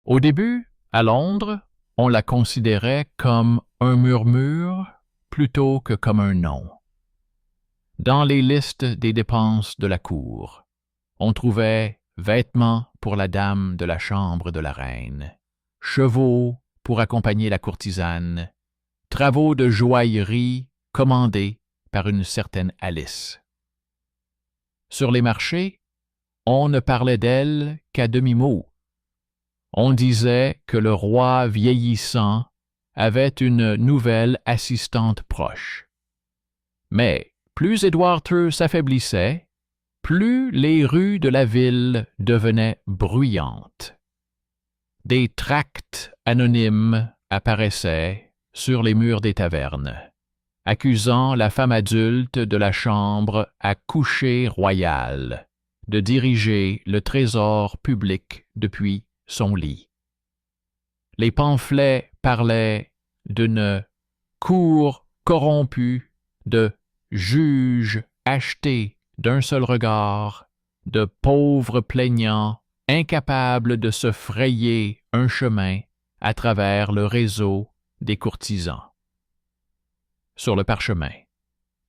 Au début, à Londres, on la considérait comme un murmure plutôt que comme un nom. Dans les listes des dépenses de la cour, on trouvait vêtements pour la dame de la chambre de la reine, chevaux pour accompagner la courtisane, travaux de joaillerie commandés par une certaine Alice. Sur les marchés, on ne parlait d'elle qu'à demi-mot. On disait que le roi vieillissant avait une nouvelle assistante proche. Mais plus Édouard II s'affaiblissait, plus les rues de la ville devenaient bruyantes. Des tracts anonymes apparaissaient sur les murs des tavernes, accusant la femme adulte de la chambre à coucher royale de diriger le trésor public depuis son lit. Les pamphlets parlaient d'une cour corrompue, de juges achetés d'un seul regard, de pauvres plaignants incapables de se frayer un chemin à travers le réseau des courtisans. Sur le parchemin,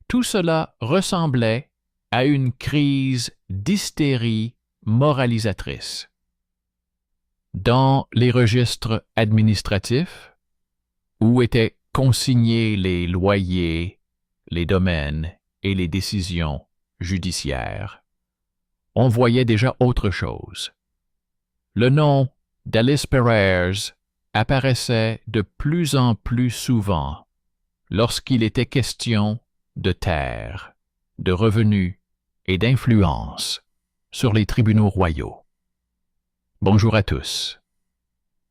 tout cela ressemblait à une crise d'hystérie moralisatrice. Dans les registres administratifs, où étaient consignés les loyers, les domaines et les décisions judiciaires, on voyait déjà autre chose. Le nom d'Alice Perrers apparaissait de plus en plus souvent lorsqu'il était question de terre, de revenus et d'influence sur les tribunaux royaux. Bonjour à tous.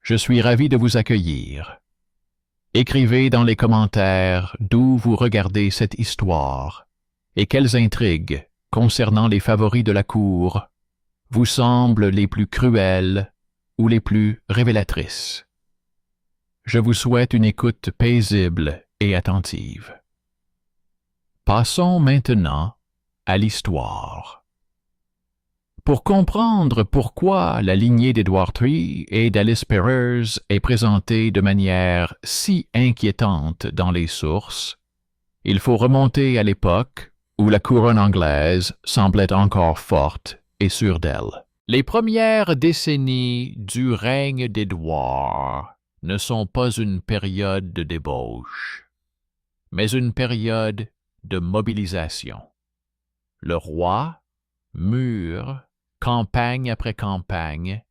Je suis ravi de vous accueillir. Écrivez dans les commentaires d'où vous regardez cette histoire et quelles intrigues concernant les favoris de la cour vous semblent les plus cruelles ou les plus révélatrices. Je vous souhaite une écoute paisible et attentive. Passons maintenant à l'histoire. Pour comprendre pourquoi la lignée d'Édouard III et d'Alice Perrers est présentée de manière si inquiétante dans les sources, il faut remonter à l'époque où la couronne anglaise semblait encore forte et sûre d'elle. Les premières décennies du règne d'Édouard ne sont pas une période de débauche, mais une période de mobilisation. Le roi, mûr, campagne après campagne,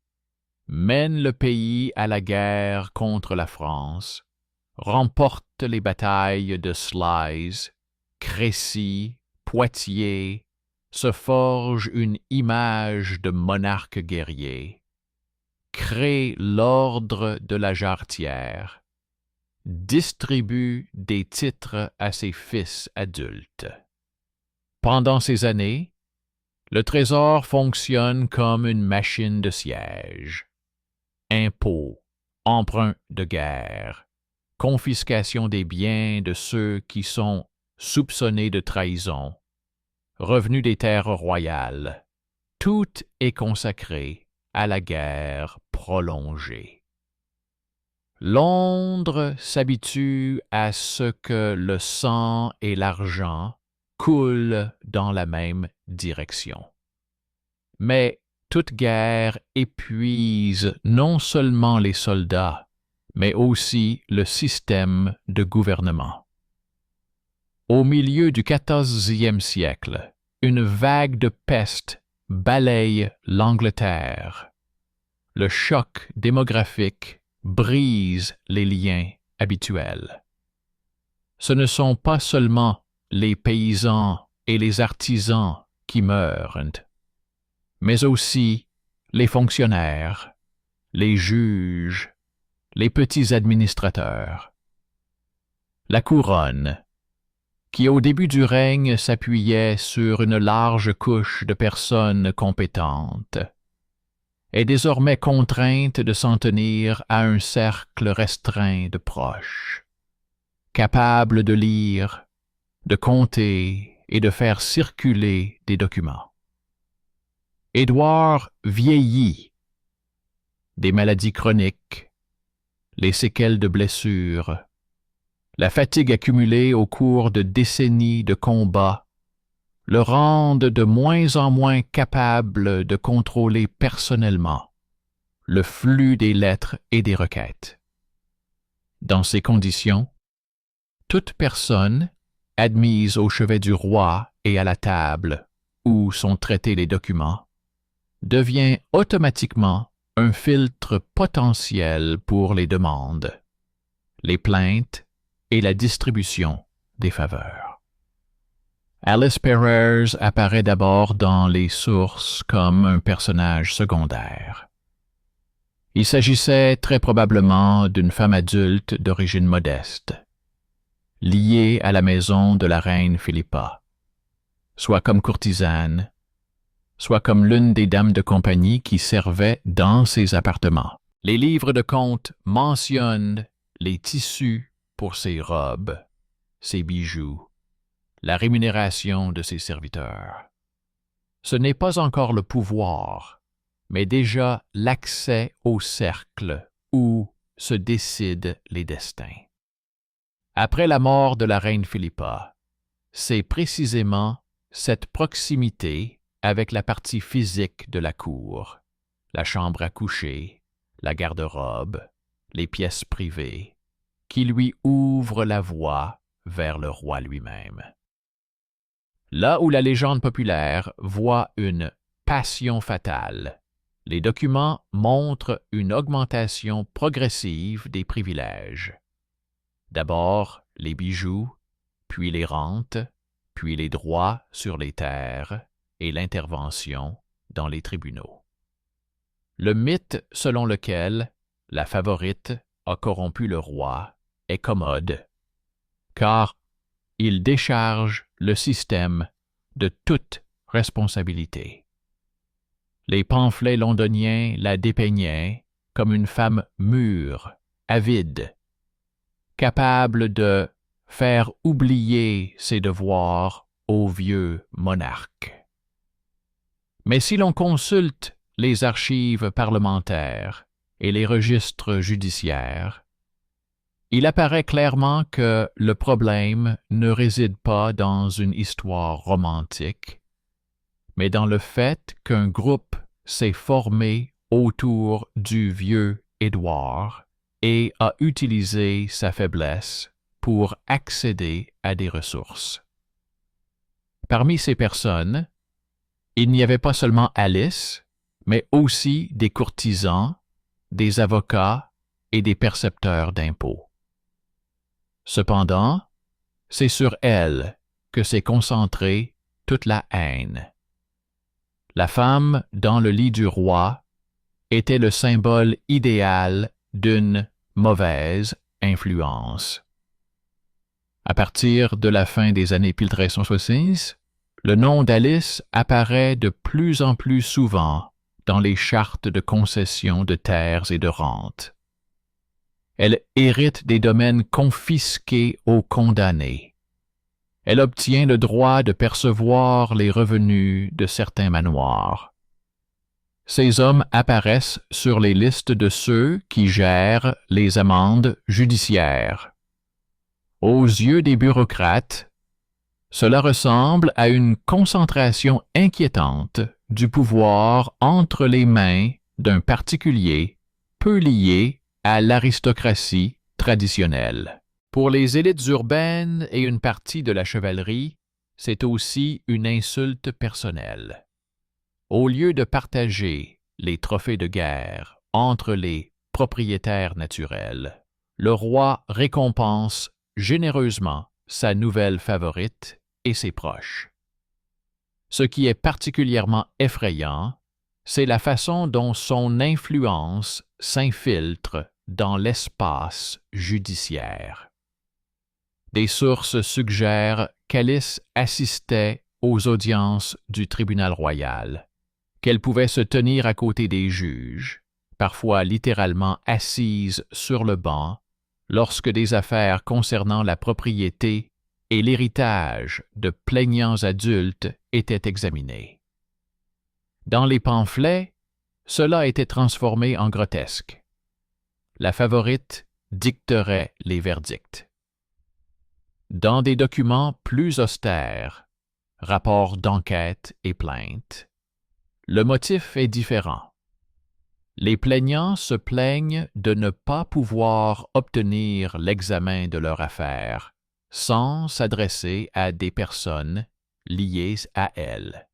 mène le pays à la guerre contre la France, remporte les batailles de Sluys, Crécy, Poitiers, se forge une image de monarque guerrier, crée l'ordre de la Jarretière, distribue des titres à ses fils adultes. Pendant ces années, le trésor fonctionne comme une machine de siège. Impôts, emprunts de guerre, confiscation des biens de ceux qui sont soupçonnés de trahison, revenus des terres royales, tout est consacré à la guerre prolongée. Londres s'habitue à ce que le sang et l'argent coulent dans la même direction. Mais toute guerre épuise non seulement les soldats, mais aussi le système de gouvernement. Au milieu du XIVe siècle, une vague de peste balaye l'Angleterre. Le choc démographique brise les liens habituels. Ce ne sont pas seulement les paysans et les artisans qui meurent, mais aussi les fonctionnaires, les juges, les petits administrateurs. La couronne, qui au début du règne s'appuyait sur une large couche de personnes compétentes, est désormais contrainte de s'en tenir à un cercle restreint de proches, capables de lire, de compter et de faire circuler des documents. Édouard vieillit. des maladies chroniques, les séquelles de blessures, la fatigue accumulée au cours de décennies de combats le rendent de moins en moins capable de contrôler personnellement le flux des lettres et des requêtes. Dans ces conditions, toute personne admise au chevet du roi et à la table où sont traités les documents devient automatiquement un filtre potentiel pour les demandes, les plaintes et la distribution des faveurs. Alice Perers apparaît d'abord dans les sources comme un personnage secondaire. Il s'agissait très probablement d'une femme adulte d'origine modeste, liée à la maison de la reine Philippa, soit comme courtisane, soit comme l'une des dames de compagnie qui servaient dans ses appartements. Les livres de contes mentionnent les tissus pour ses robes, ses bijoux, la rémunération de ses serviteurs. Ce n'est pas encore le pouvoir, mais déjà l'accès au cercle où se décident les destins. Après la mort de la reine Philippa, c'est précisément cette proximité avec la partie physique de la cour, la chambre à coucher, la garde-robe, les pièces privées, qui lui ouvre la voie vers le roi lui-même. Là où la légende populaire voit une passion fatale, les documents montrent une augmentation progressive des privilèges. D'abord les bijoux, puis les rentes, puis les droits sur les terres et l'intervention dans les tribunaux. Le mythe selon lequel la favorite a corrompu le roi est commode, car il décharge le système de toute responsabilité. Les pamphlets londoniens la dépeignaient comme une femme mûre, avide, capable de faire oublier ses devoirs au vieux monarque. Mais si l'on consulte les archives parlementaires et les registres judiciaires, il apparaît clairement que le problème ne réside pas dans une histoire romantique, mais dans le fait qu'un groupe s'est formé autour du vieux Édouard et a utilisé sa faiblesse pour accéder à des ressources. Parmi ces personnes, il n'y avait pas seulement Alice, mais aussi des courtisans, des avocats et des percepteurs d'impôts. Cependant, c'est sur elle que s'est concentrée toute la haine. La femme dans le lit du roi était le symbole idéal d'une mauvaise influence. À partir de la fin des années 1370, le nom d'Alice apparaît de plus en plus souvent dans les chartes de concession de terres et de rentes. Elle hérite des domaines confisqués aux condamnés. Elle obtient le droit de percevoir les revenus de certains manoirs. Ces hommes apparaissent sur les listes de ceux qui gèrent les amendes judiciaires. Aux yeux des bureaucrates, cela ressemble à une concentration inquiétante du pouvoir entre les mains d'un particulier peu lié à l'aristocratie traditionnelle. Pour les élites urbaines et une partie de la chevalerie, c'est aussi une insulte personnelle. Au lieu de partager les trophées de guerre entre les propriétaires naturels, le roi récompense généreusement sa nouvelle favorite et ses proches. Ce qui est particulièrement effrayant, c'est la façon dont son influence s'infiltre dans l'espace judiciaire. Des sources suggèrent qu'Alice assistait aux audiences du tribunal royal, qu'elle pouvait se tenir à côté des juges, parfois littéralement assise sur le banc, lorsque des affaires concernant la propriété et l'héritage de plaignants adultes étaient examinées. Dans les pamphlets, cela était transformé en grotesque. La favorite dicterait les verdicts. Dans des documents plus austères, rapports d'enquête et plaintes, le motif est différent. Les plaignants se plaignent de ne pas pouvoir obtenir l'examen de leur affaire sans s'adresser à des personnes liées à elles.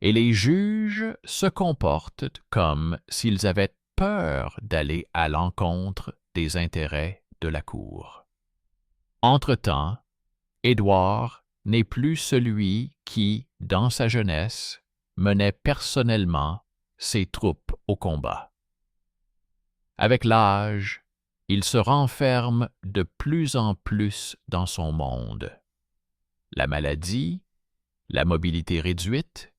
Et les juges se comportent comme s'ils avaient peur d'aller à l'encontre des intérêts de la cour. Entre-temps, Édouard n'est plus celui qui, dans sa jeunesse, menait personnellement ses troupes au combat. Avec l'âge, il se renferme de plus en plus dans son monde. La maladie, la mobilité réduite,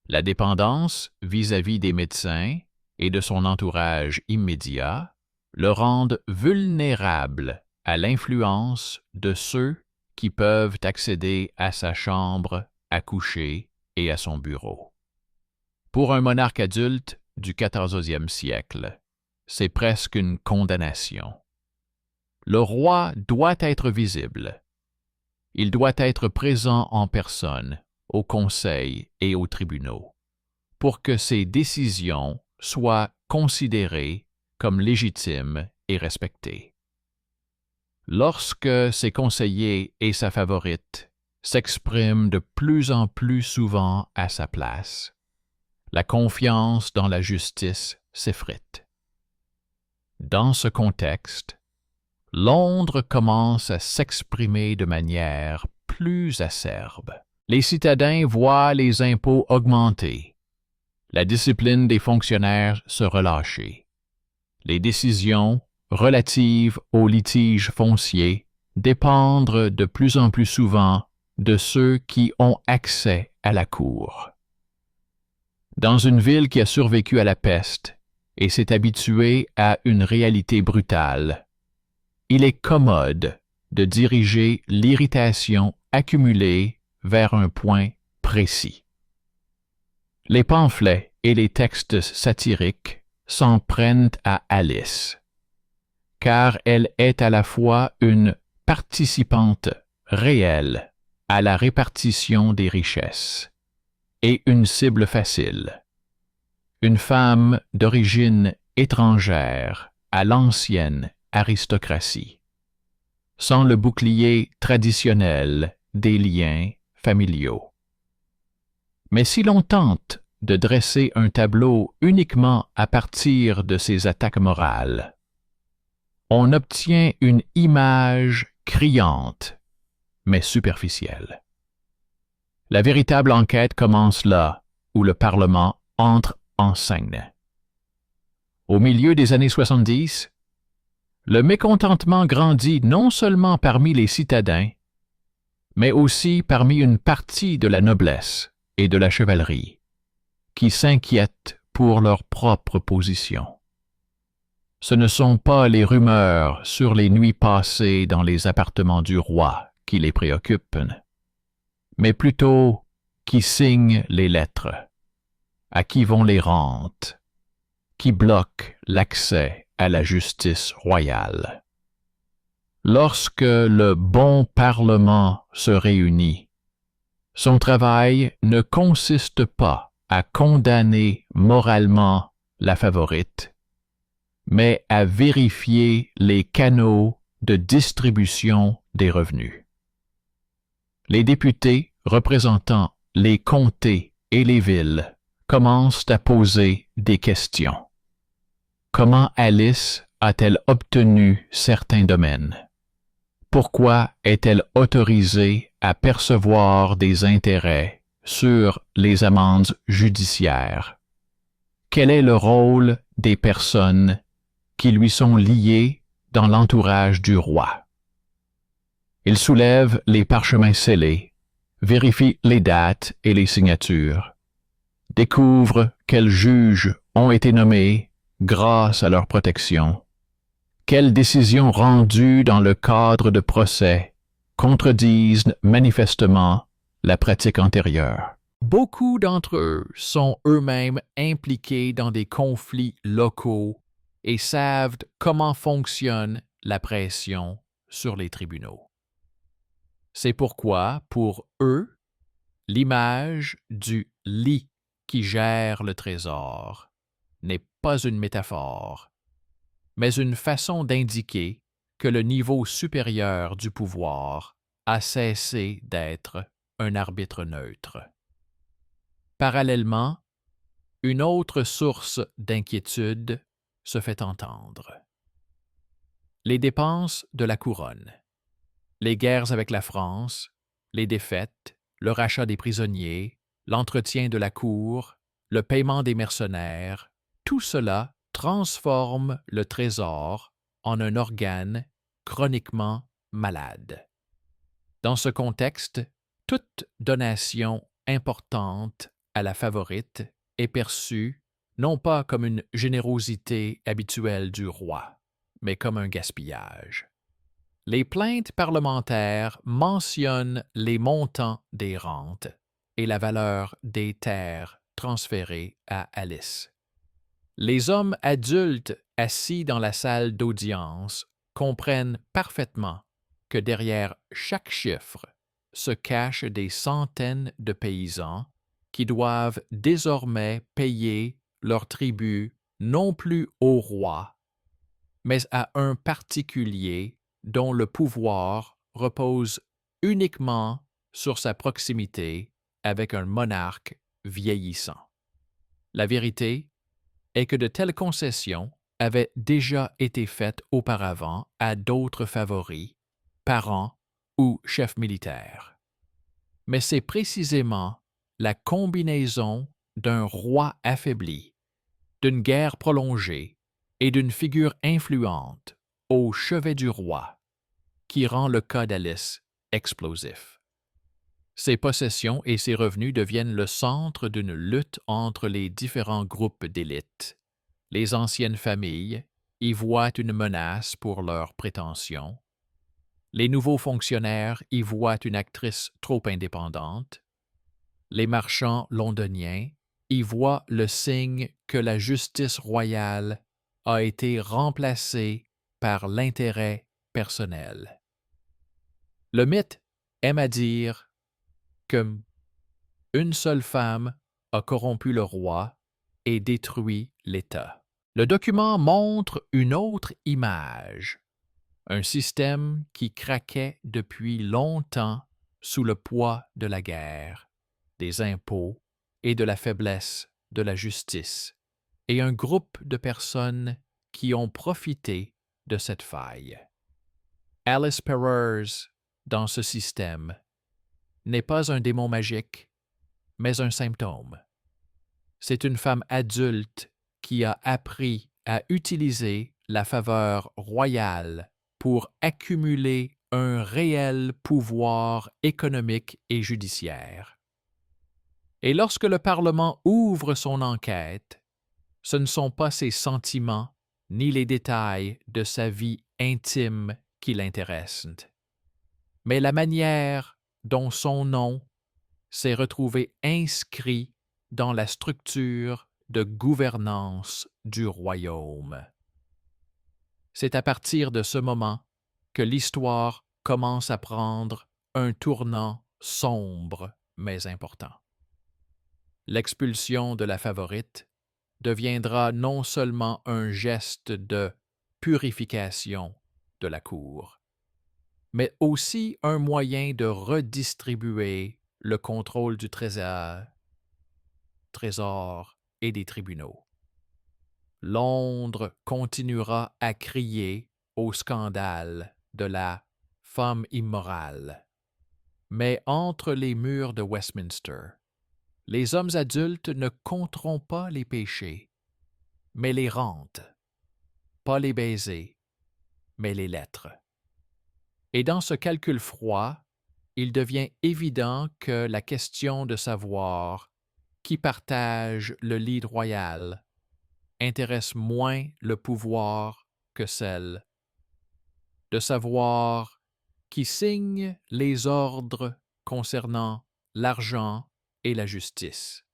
la dépendance vis-à-vis des médecins et de son entourage immédiat le rendent vulnérable à l'influence de ceux qui peuvent accéder à sa chambre à coucher et à son bureau. Pour un monarque adulte du XIVe siècle, c'est presque une condamnation. Le roi doit être visible. Il doit être présent en personne, au conseil et aux tribunaux, pour que ses décisions soient considérées comme légitimes et respectées. Lorsque ses conseillers et sa favorite s'expriment de plus en plus souvent à sa place, la confiance dans la justice s'effrite. Dans ce contexte, Londres commence à s'exprimer de manière plus acerbe. Les citadins voient les impôts augmenter, la discipline des fonctionnaires se relâcher. Les décisions relatives aux litiges fonciers dépendent de plus en plus souvent de ceux qui ont accès à la cour. Dans une ville qui a survécu à la peste et s'est habituée à une réalité brutale, il est commode de diriger l'irritation accumulée vers un point précis. Les pamphlets et les textes satiriques s'en prennent à Alice, car elle est à la fois une participante réelle à la répartition des richesses et une cible facile, une femme d'origine étrangère à l'ancienne aristocratie, sans le bouclier traditionnel des liens familiaux. Mais si l'on tente de dresser un tableau uniquement à partir de ces attaques morales, on obtient une image criante, mais superficielle. La véritable enquête commence là où le Parlement entre en scène. Au milieu des années 70, le mécontentement grandit non seulement parmi les citadins, mais aussi parmi une partie de la noblesse et de la chevalerie, qui s'inquiètent pour leur propre position. Ce ne sont pas les rumeurs sur les nuits passées dans les appartements du roi qui les préoccupent, mais plutôt qui signent les lettres, à qui vont les rentes, qui bloquent l'accès à la justice royale. Lorsque le bon Parlement se réunit, son travail ne consiste pas à condamner moralement la favorite, mais à vérifier les canaux de distribution des revenus. Les députés représentant les comtés et les villes commencent à poser des questions. Comment Alice a-t-elle obtenu certains domaines? Pourquoi est-elle autorisée à percevoir des intérêts sur les amendes judiciaires? Quel est le rôle des personnes qui lui sont liées dans l'entourage du roi? Il soulève les parchemins scellés, vérifie les dates et les signatures, découvre quels juges ont été nommés grâce à leur protection, quelles décisions rendues dans le cadre de procès contredisent manifestement la pratique antérieure. Beaucoup d'entre eux sont eux-mêmes impliqués dans des conflits locaux et savent comment fonctionne la pression sur les tribunaux. C'est pourquoi, pour eux, l'image du lit qui gère le trésor n'est pas une métaphore, mais une façon d'indiquer que le niveau supérieur du pouvoir a cessé d'être un arbitre neutre. Parallèlement, une autre source d'inquiétude se fait entendre. Les dépenses de la couronne, les guerres avec la France, les défaites, le rachat des prisonniers, l'entretien de la cour, le paiement des mercenaires, tout cela transforme le trésor en un organe chroniquement malade. Dans ce contexte, toute donation importante à la favorite est perçue non pas comme une générosité habituelle du roi, mais comme un gaspillage. Les plaintes parlementaires mentionnent les montants des rentes et la valeur des terres transférées à Alice. Les hommes adultes assis dans la salle d'audience comprennent parfaitement que derrière chaque chiffre se cachent des centaines de paysans qui doivent désormais payer leur tribut non plus au roi, mais à un particulier dont le pouvoir repose uniquement sur sa proximité avec un monarque vieillissant. La vérité est que de telles concessions avaient déjà été faites auparavant à d'autres favoris, parents ou chefs militaires. Mais c'est précisément la combinaison d'un roi affaibli, d'une guerre prolongée et d'une figure influente au chevet du roi qui rend le cas d'Alice explosif. Ses possessions et ses revenus deviennent le centre d'une lutte entre les différents groupes d'élite. Les anciennes familles y voient une menace pour leurs prétentions. Les nouveaux fonctionnaires y voient une actrice trop indépendante. Les marchands londoniens y voient le signe que la justice royale a été remplacée par l'intérêt personnel. Le mythe aime à dire que une seule femme a corrompu le roi et détruit l'État. Le document montre une autre image, un système qui craquait depuis longtemps sous le poids de la guerre, des impôts et de la faiblesse de la justice, et un groupe de personnes qui ont profité de cette faille. Alice Perrers, dans ce système, n'est pas un démon magique, mais un symptôme. C'est une femme adulte qui a appris à utiliser la faveur royale pour accumuler un réel pouvoir économique et judiciaire. Et lorsque le Parlement ouvre son enquête, ce ne sont pas ses sentiments ni les détails de sa vie intime qui l'intéressent, mais la manière dont son nom s'est retrouvé inscrit dans la structure de gouvernance du royaume. C'est à partir de ce moment que l'histoire commence à prendre un tournant sombre mais important. L'expulsion de la favorite deviendra non seulement un geste de purification de la cour, mais aussi un moyen de redistribuer le contrôle du trésor et des tribunaux. Londres continuera à crier au scandale de la femme immorale. Mais entre les murs de Westminster, les hommes adultes ne compteront pas les péchés, mais les rentes, pas les baisers, mais les lettres. Et dans ce calcul froid, il devient évident que la question de savoir qui partage le lit royal intéresse moins le pouvoir que celle de savoir qui signe les ordres concernant l'argent et la justice.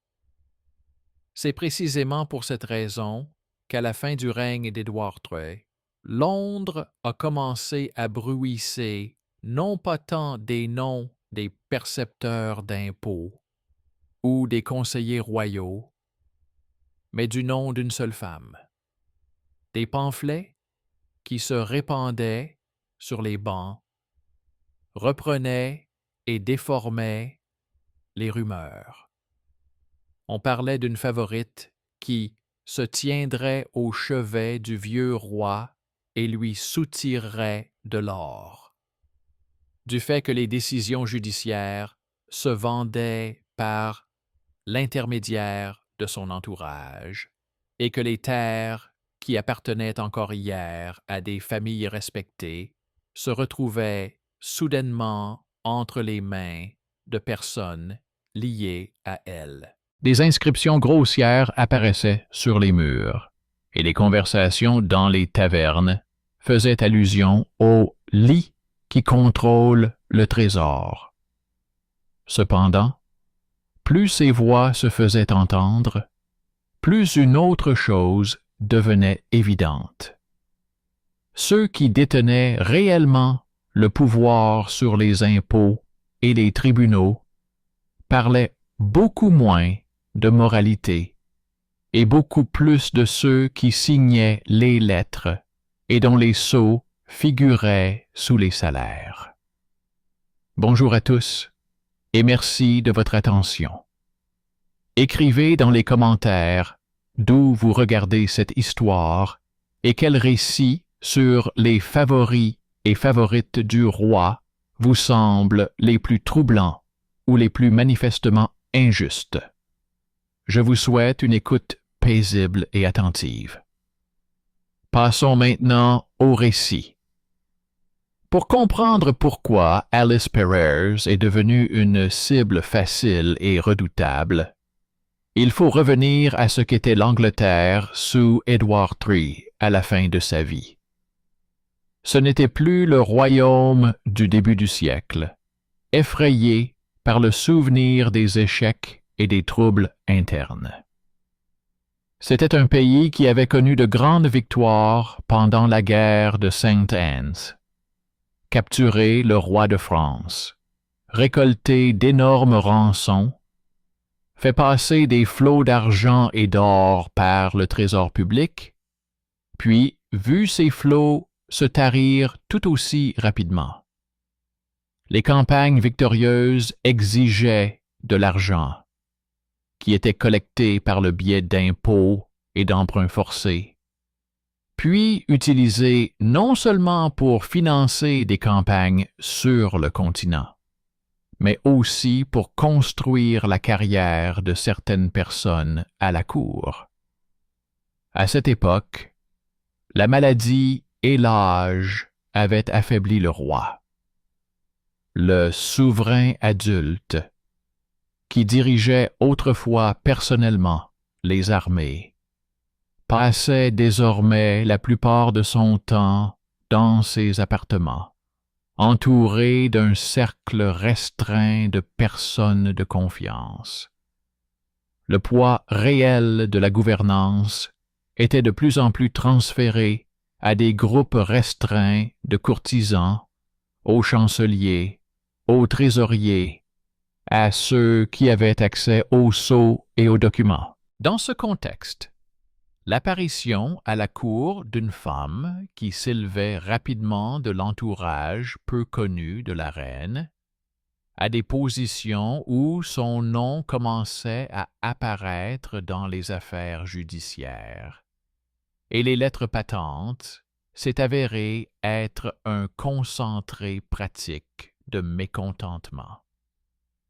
C'est précisément pour cette raison qu'à la fin du règne d'Édouard III, Londres a commencé à bruisser non pas tant des noms des percepteurs d'impôts ou des conseillers royaux, mais du nom d'une seule femme. Des pamphlets qui se répandaient sur les bancs, reprenaient et déformaient les rumeurs. On parlait d'une favorite qui se tiendrait au chevet du vieux roi et lui soutirerait de l'or. Du fait que les décisions judiciaires se vendaient par l'intermédiaire de son entourage et que les terres qui appartenaient encore hier à des familles respectées se retrouvaient soudainement entre les mains de personnes liées à elles. Des inscriptions grossières apparaissaient sur les murs, et les conversations dans les tavernes faisaient allusion au lit qui contrôle le trésor. Cependant, plus ces voix se faisaient entendre, plus une autre chose devenait évidente. Ceux qui détenaient réellement le pouvoir sur les impôts et les tribunaux parlaient beaucoup moins de moralité et beaucoup plus de ceux qui signaient les lettres et dont les sceaux figuraient sous les salaires. Bonjour à tous et merci de votre attention. Écrivez dans les commentaires d'où vous regardez cette histoire et quels récits sur les favoris et favorites du roi vous semblent les plus troublants ou les plus manifestement injustes. Je vous souhaite une écoute paisible et attentive. Passons maintenant au récit. Pour comprendre pourquoi Alice Perrers est devenue une cible facile et redoutable, il faut revenir à ce qu'était l'Angleterre sous Édouard III à la fin de sa vie. Ce n'était plus le royaume du début du siècle, effrayé par le souvenir des échecs et des troubles internes. C'était un pays qui avait connu de grandes victoires pendant la guerre de Saint Anne's, capturé le roi de France, récolté d'énormes rançons, fait passer des flots d'argent et d'or par le trésor public, puis vu ces flots se tarir tout aussi rapidement. Les campagnes victorieuses exigeaient de l'argent, qui était collecté par le biais d'impôts et d'emprunts forcés, puis utilisé non seulement pour financer des campagnes sur le continent, mais aussi pour construire la carrière de certaines personnes à la cour. À cette époque, la maladie et l'âge avaient affaibli le roi. Le souverain adulte, qui dirigeait autrefois personnellement les armées, passait désormais la plupart de son temps dans ses appartements, entouré d'un cercle restreint de personnes de confiance. Le poids réel de la gouvernance était de plus en plus transféré à des groupes restreints de courtisans, aux chanceliers, aux trésoriers, à ceux qui avaient accès aux sceaux et aux documents. Dans ce contexte, l'apparition à la cour d'une femme qui s'élevait rapidement de l'entourage peu connu de la reine, à des positions où son nom commençait à apparaître dans les affaires judiciaires, et les lettres patentes, s'est avéré être un concentré pratique de mécontentement.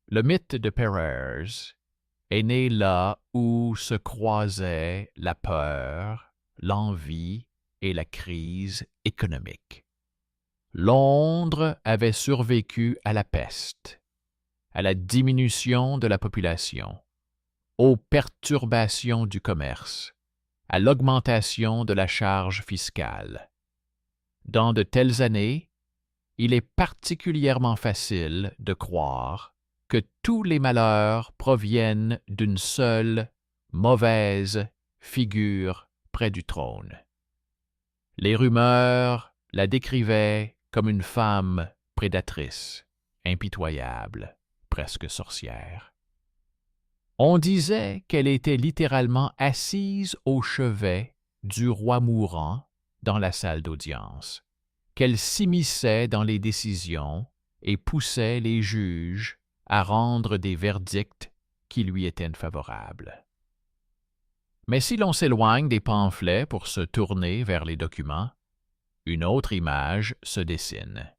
Le mythe de Perrers est né là où se croisaient la peur, l'envie et la crise économique. Londres avait survécu à la peste, à la diminution de la population, aux perturbations du commerce, à l'augmentation de la charge fiscale. Dans de telles années, il est particulièrement facile de croire que tous les malheurs proviennent d'une seule mauvaise figure près du trône. Les rumeurs la décrivaient comme une femme prédatrice, impitoyable, presque sorcière. On disait qu'elle était littéralement assise au chevet du roi mourant dans la salle d'audience, qu'elle s'immisçait dans les décisions et poussait les juges à rendre des verdicts qui lui étaient favorables. Mais si l'on s'éloigne des pamphlets pour se tourner vers les documents, une autre image se dessine.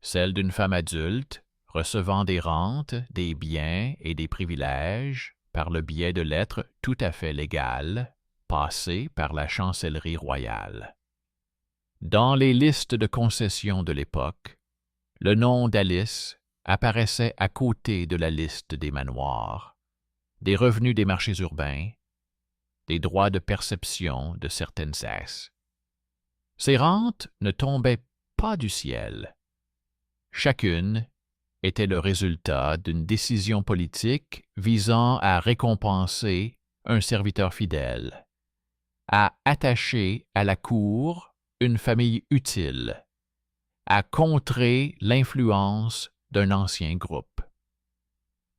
Celle d'une femme adulte recevant des rentes, des biens et des privilèges par le biais de lettres tout à fait légales, passées par la chancellerie royale. Dans les listes de concessions de l'époque, le nom d'Alice apparaissait à côté de la liste des manoirs, des revenus des marchés urbains, des droits de perception de certaines cesses. Ces rentes ne tombaient pas du ciel. Chacune était le résultat d'une décision politique visant à récompenser un serviteur fidèle, à attacher à la cour une famille utile, à contrer l'influence d'un ancien groupe.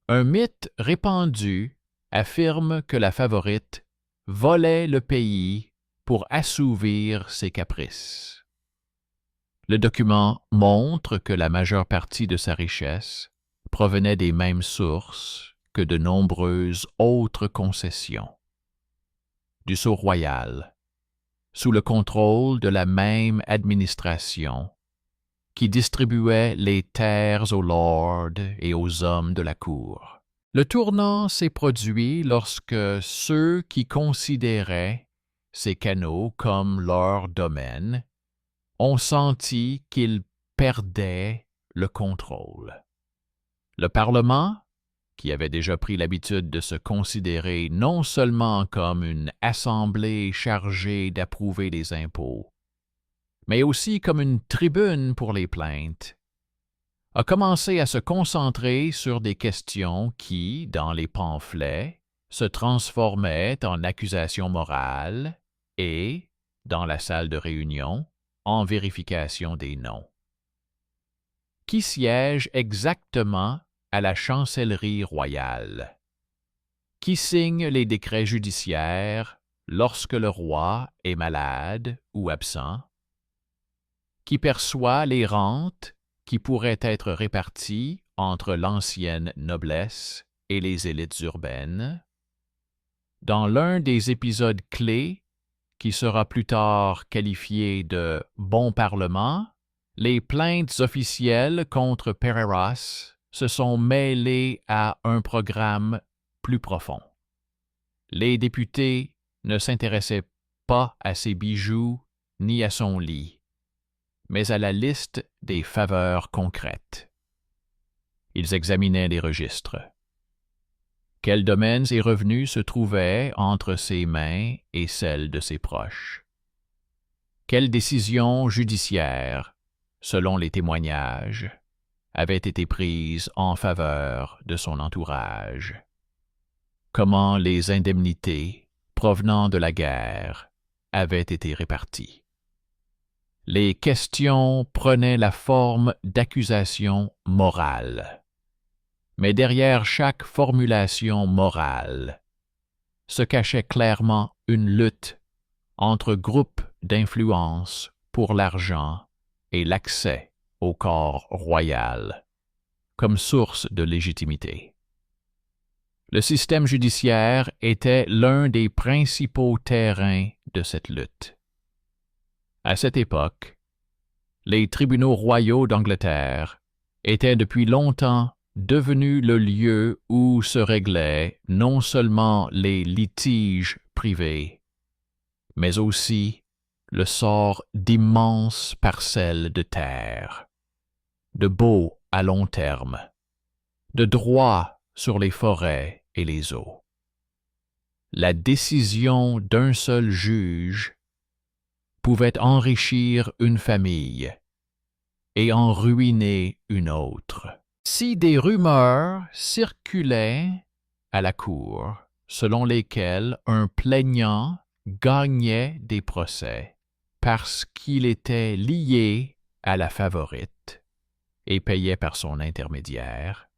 Un mythe répandu affirme que la favorite volait le pays pour assouvir ses caprices. Le document montre que la majeure partie de sa richesse provenait des mêmes sources que de nombreuses autres concessions. Du sceau royal, sous le contrôle de la même administration, qui distribuait les terres aux lords et aux hommes de la cour. Le tournant s'est produit lorsque ceux qui considéraient ces canaux comme leur domaine ont senti qu'ils perdaient le contrôle. Le Parlement, qui avait déjà pris l'habitude de se considérer non seulement comme une assemblée chargée d'approuver les impôts, mais aussi comme une tribune pour les plaintes, a commencé à se concentrer sur des questions qui, dans les pamphlets, se transformaient en accusations morales et, dans la salle de réunion, en vérification des noms. Qui siège exactement à la chancellerie royale? Qui signe les décrets judiciaires lorsque le roi est malade ou absent? Qui perçoit les rentes qui pourraient être réparties entre l'ancienne noblesse et les élites urbaines? Dans l'un des épisodes clés, qui sera plus tard qualifié de « bon parlement », les plaintes officielles contre Pereiras se sont mêlées à un programme plus profond. Les députés ne s'intéressaient pas à ses bijoux ni à son lit, mais à la liste des faveurs concrètes. Ils examinaient les registres. Quels domaines et revenus se trouvaient entre ses mains et celles de ses proches? Quelles décisions judiciaires, selon les témoignages, avaient été prises en faveur de son entourage? Comment les indemnités provenant de la guerre avaient été réparties? Les questions prenaient la forme d'accusations morales. Mais derrière chaque formulation morale se cachait clairement une lutte entre groupes d'influence pour l'argent et l'accès au corps royal comme source de légitimité. Le système judiciaire était l'un des principaux terrains de cette lutte. À cette époque, les tribunaux royaux d'Angleterre étaient depuis longtemps devenu le lieu où se réglaient non seulement les litiges privés, mais aussi le sort d'immenses parcelles de terre, de baux à long terme, de droits sur les forêts et les eaux. La décision d'un seul juge pouvait enrichir une famille et en ruiner une autre. Si des rumeurs circulaient à la cour selon lesquelles un plaignant gagnait des procès parce qu'il était lié à la favorite et payait par son intermédiaire,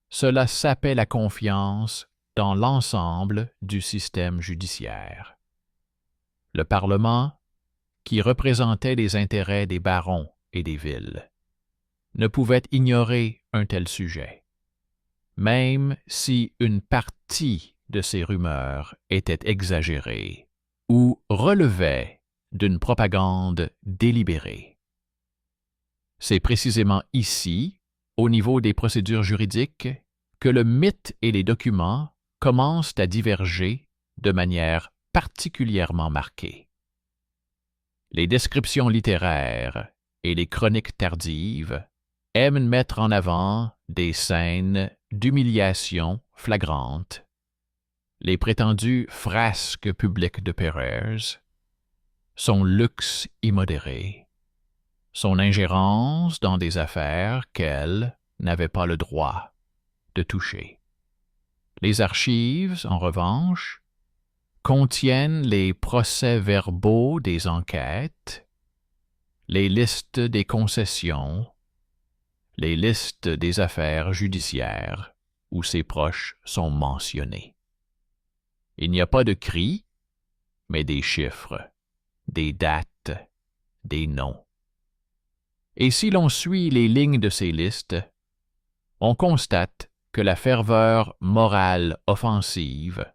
cela sapait la confiance dans l'ensemble du système judiciaire. Le Parlement, qui représentait les intérêts des barons et des villes, ne pouvait ignorer un tel sujet, même si une partie de ces rumeurs était exagérée ou relevait d'une propagande délibérée. C'est précisément ici, au niveau des procédures juridiques, que le mythe et les documents commencent à diverger de manière particulièrement marquée. Les descriptions littéraires et les chroniques tardives aiment mettre en avant des scènes d'humiliation flagrantes, les prétendues frasques publiques de Perez, son luxe immodéré, son ingérence dans des affaires qu'elle n'avait pas le droit de toucher. Les archives, en revanche, contiennent les procès-verbaux des enquêtes, les listes des concessions, les listes des affaires judiciaires où ses proches sont mentionnés. Il n'y a pas de cris, mais des chiffres, des dates, des noms. Et si l'on suit les lignes de ces listes, on constate que la ferveur morale offensive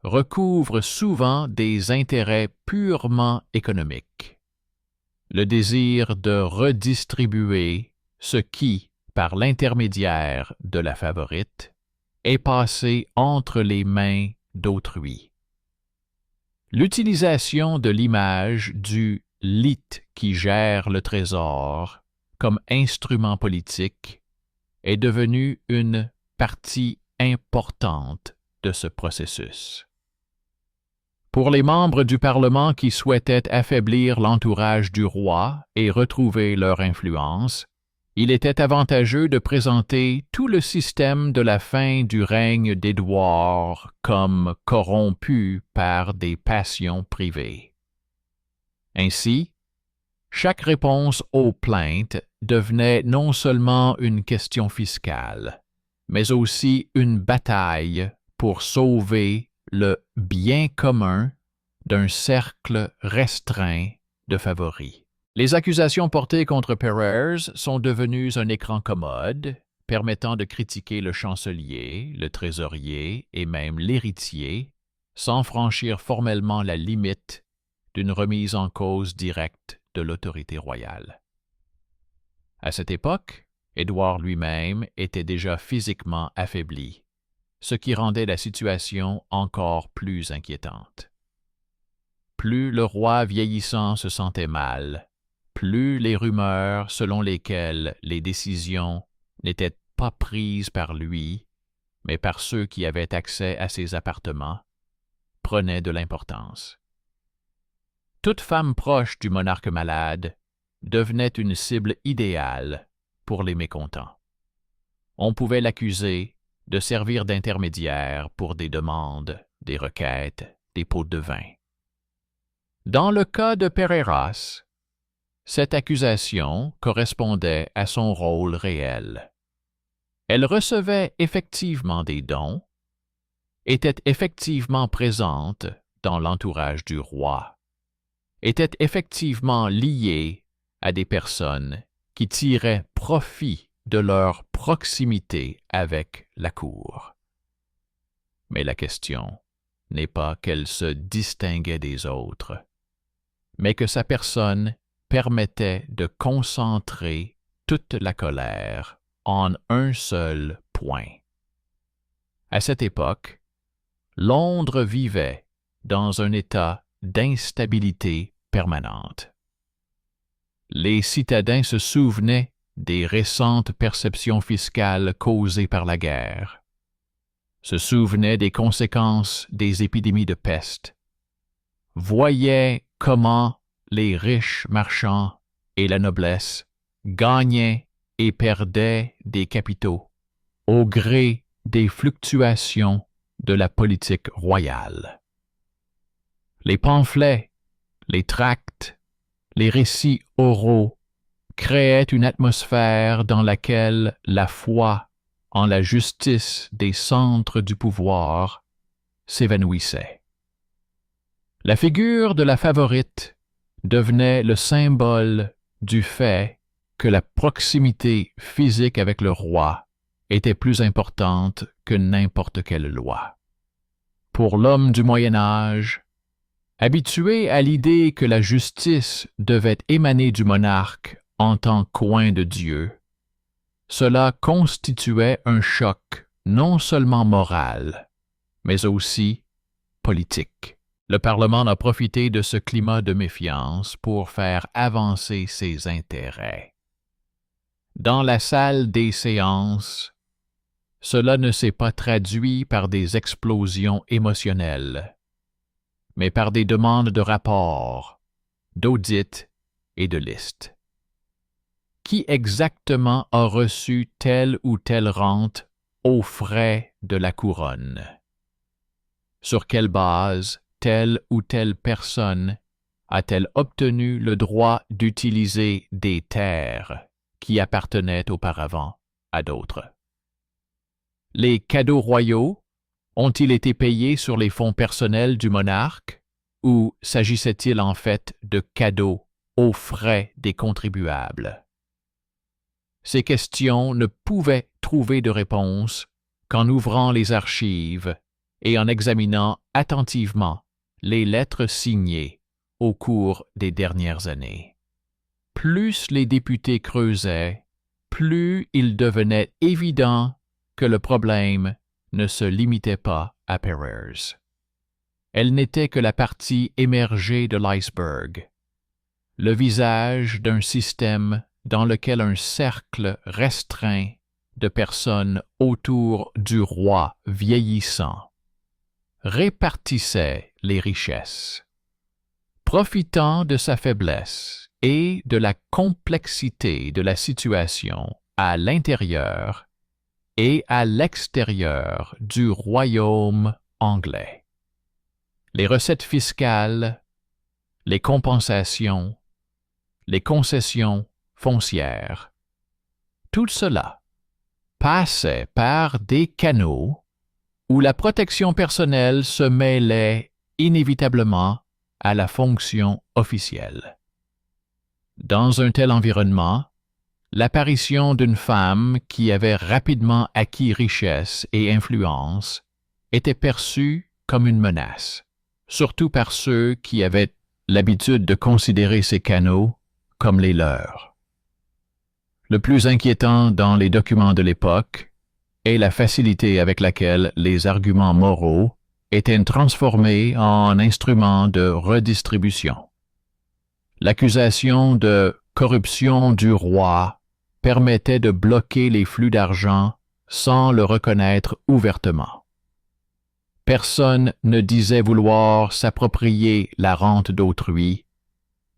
recouvre souvent des intérêts purement économiques. Le désir de redistribuer ce qui, par l'intermédiaire de la favorite, est passé entre les mains d'autrui. L'utilisation de l'image du « lit qui gère le trésor » comme instrument politique est devenue une partie importante de ce processus. Pour les membres du Parlement qui souhaitaient affaiblir l'entourage du roi et retrouver leur influence, il était avantageux de présenter tout le système de la fin du règne d'Édouard comme corrompu par des passions privées. Ainsi, chaque réponse aux plaintes devenait non seulement une question fiscale, mais aussi une bataille pour sauver le bien commun d'un cercle restreint de favoris. Les accusations portées contre Perez sont devenues un écran commode, permettant de critiquer le chancelier, le trésorier et même l'héritier, sans franchir formellement la limite d'une remise en cause directe de l'autorité royale. À cette époque, Édouard lui-même était déjà physiquement affaibli, ce qui rendait la situation encore plus inquiétante. Plus le roi vieillissant se sentait mal, plus les rumeurs selon lesquelles les décisions n'étaient pas prises par lui, mais par ceux qui avaient accès à ses appartements, prenaient de l'importance. Toute femme proche du monarque malade devenait une cible idéale pour les mécontents. On pouvait l'accuser de servir d'intermédiaire pour des demandes, des requêtes, des pots de vin. Dans le cas de Pereiras, cette accusation correspondait à son rôle réel. Elle recevait effectivement des dons, était effectivement présente dans l'entourage du roi, était effectivement liée à des personnes qui tiraient profit de leur proximité avec la cour. Mais la question n'est pas qu'elle se distinguait des autres, mais que sa personne permettait de concentrer toute la colère en un seul point. À cette époque, Londres vivait dans un état d'instabilité permanente. Les citadins se souvenaient des récentes perceptions fiscales causées par la guerre, se souvenaient des conséquences des épidémies de peste, voyaient comment les riches marchands et la noblesse gagnaient et perdait des capitaux au gré des fluctuations de la politique royale. Les pamphlets, les tracts, les récits oraux créaient une atmosphère dans laquelle la foi en la justice des centres du pouvoir s'évanouissait. La figure de la favorite devenait le symbole du fait que la proximité physique avec le roi était plus importante que n'importe quelle loi. Pour l'homme du Moyen Âge, habitué à l'idée que la justice devait émaner du monarque en tant qu'oint de Dieu, cela constituait un choc non seulement moral, mais aussi politique. Le Parlement a profité de ce climat de méfiance pour faire avancer ses intérêts. Dans la salle des séances, cela ne s'est pas traduit par des explosions émotionnelles, mais par des demandes de rapports, d'audits et de listes. Qui exactement a reçu telle ou telle rente aux frais de la couronne? Sur quelle base telle ou telle personne a-t-elle obtenu le droit d'utiliser des terres qui appartenaient auparavant à d'autres? Les cadeaux royaux ont-ils été payés sur les fonds personnels du monarque ou s'agissait-il en fait de cadeaux aux frais des contribuables? Ces questions ne pouvaient trouver de réponse qu'en ouvrant les archives et en examinant attentivement les lettres signées au cours des dernières années. Plus les députés creusaient, plus il devenait évident que le problème ne se limitait pas à Perers. Elle n'était que la partie émergée de l'iceberg, le visage d'un système dans lequel un cercle restreint de personnes autour du roi vieillissant répartissait les richesses. Profitant de sa faiblesse et de la complexité de la situation à l'intérieur et à l'extérieur du royaume anglais. Les recettes fiscales, les compensations, les concessions foncières, tout cela passait par des canaux où la protection personnelle se mêlait inévitablement à la fonction officielle. Dans un tel environnement, l'apparition d'une femme qui avait rapidement acquis richesse et influence était perçue comme une menace, surtout par ceux qui avaient l'habitude de considérer ces canaux comme les leurs. Le plus inquiétant dans les documents de l'époque est la facilité avec laquelle les arguments moraux étaient transformés en instruments de redistribution. L'accusation de corruption du roi permettait de bloquer les flux d'argent sans le reconnaître ouvertement. Personne ne disait vouloir s'approprier la rente d'autrui.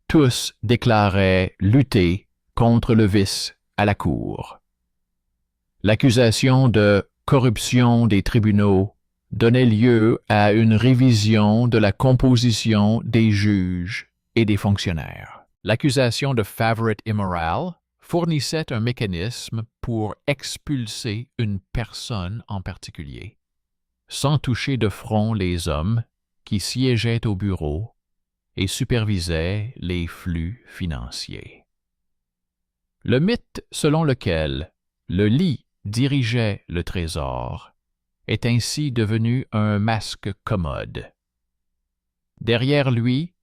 Tous déclaraient lutter contre le vice à la cour. L'accusation de corruption des tribunaux donnait lieu à une révision de la composition des juges et des fonctionnaires. L'accusation de favorite immoral fournissait un mécanisme pour expulser une personne en particulier, sans toucher de front les hommes qui siégeaient au bureau et supervisaient les flux financiers. Le mythe selon lequel le lit dirigeait le trésor est ainsi devenu un masque commode. Derrière lui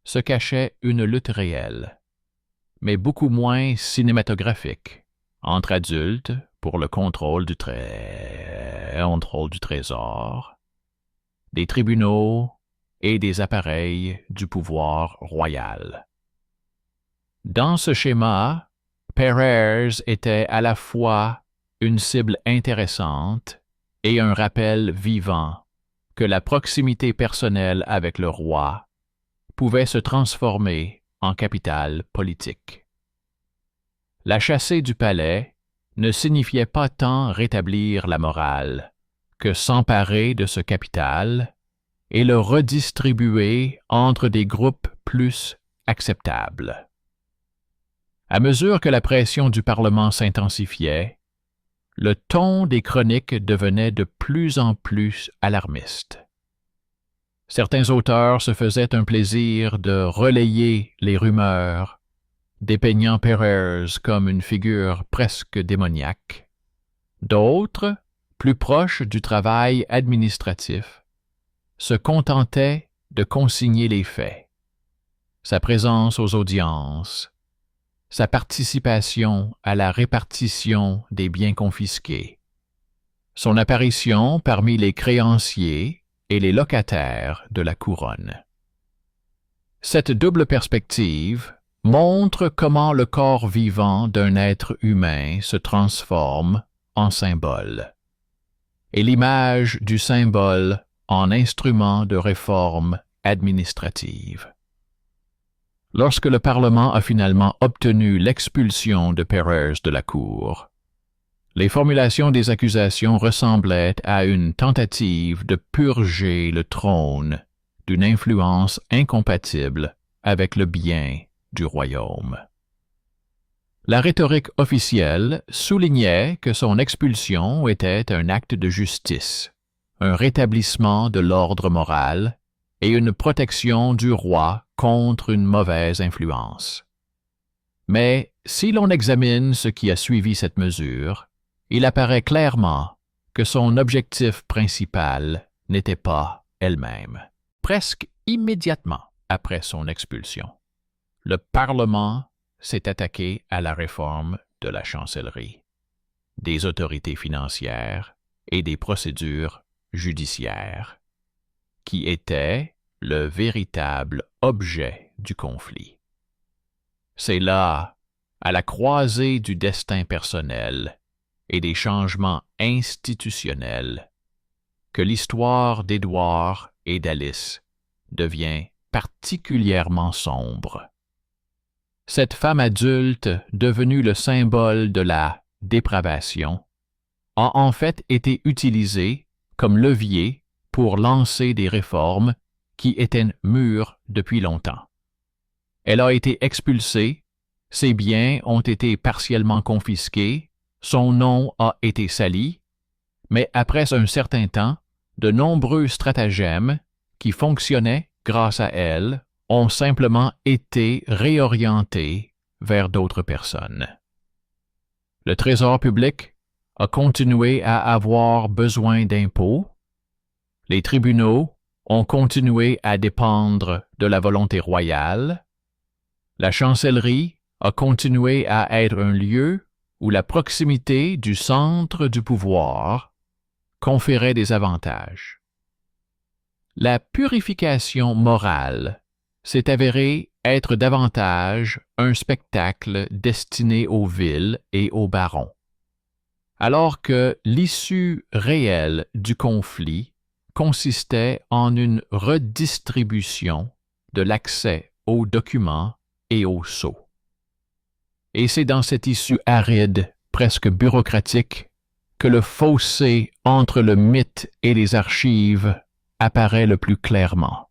se cachait une lutte réelle, mais beaucoup moins cinématographique, entre adultes pour le contrôle du trésor, des tribunaux et des appareils du pouvoir royal. Dans ce schéma, Perers était à la fois une cible intéressante et un rappel vivant que la proximité personnelle avec le roi pouvait se transformer en capital politique. La chassée du palais ne signifiait pas tant rétablir la morale que s'emparer de ce capital et le redistribuer entre des groupes plus acceptables. À mesure que la pression du Parlement s'intensifiait, le ton des chroniques devenait de plus en plus alarmiste. Certains auteurs se faisaient un plaisir de relayer les rumeurs, dépeignant Perez comme une figure presque démoniaque. D'autres, plus proches du travail administratif, se contentaient de consigner les faits. Sa présence aux audiences, sa participation à la répartition des biens confisqués, son apparition parmi les créanciers et les locataires de la couronne. Cette double perspective montre comment le corps vivant d'un être humain se transforme en symbole, et l'image du symbole en instrument de réforme administrative. Lorsque le Parlement a finalement obtenu l'expulsion de Perez de la Cour, les formulations des accusations ressemblaient à une tentative de purger le trône d'une influence incompatible avec le bien du royaume. La rhétorique officielle soulignait que son expulsion était un acte de justice, un rétablissement de l'ordre moral et une protection du roi contre une mauvaise influence. Mais si l'on examine ce qui a suivi cette mesure, il apparaît clairement que son objectif principal n'était pas elle-même. Presque immédiatement après son expulsion, le Parlement s'est attaqué à la réforme de la chancellerie, des autorités financières et des procédures judiciaires, qui étaient le véritable objet du conflit. C'est là, à la croisée du destin personnel et des changements institutionnels, que l'histoire d'Édouard et d'Alice devient particulièrement sombre. Cette femme adulte, devenue le symbole de la dépravation, a en fait été utilisée comme levier pour lancer des réformes qui étaient mûres depuis longtemps. Elle a été expulsée, ses biens ont été partiellement confisqués, son nom a été sali, mais après un certain temps, de nombreux stratagèmes qui fonctionnaient grâce à elle ont simplement été réorientés vers d'autres personnes. Le Trésor public a continué à avoir besoin d'impôts, les tribunaux ont continué à dépendre de la volonté royale, la chancellerie a continué à être un lieu où la proximité du centre du pouvoir conférait des avantages. La purification morale s'est avérée être davantage un spectacle destiné aux villes et aux barons, alors que l'issue réelle du conflit consistait en une redistribution de l'accès aux documents et aux sceaux. Et c'est dans cette issue aride, presque bureaucratique, que le fossé entre le mythe et les archives apparaît le plus clairement.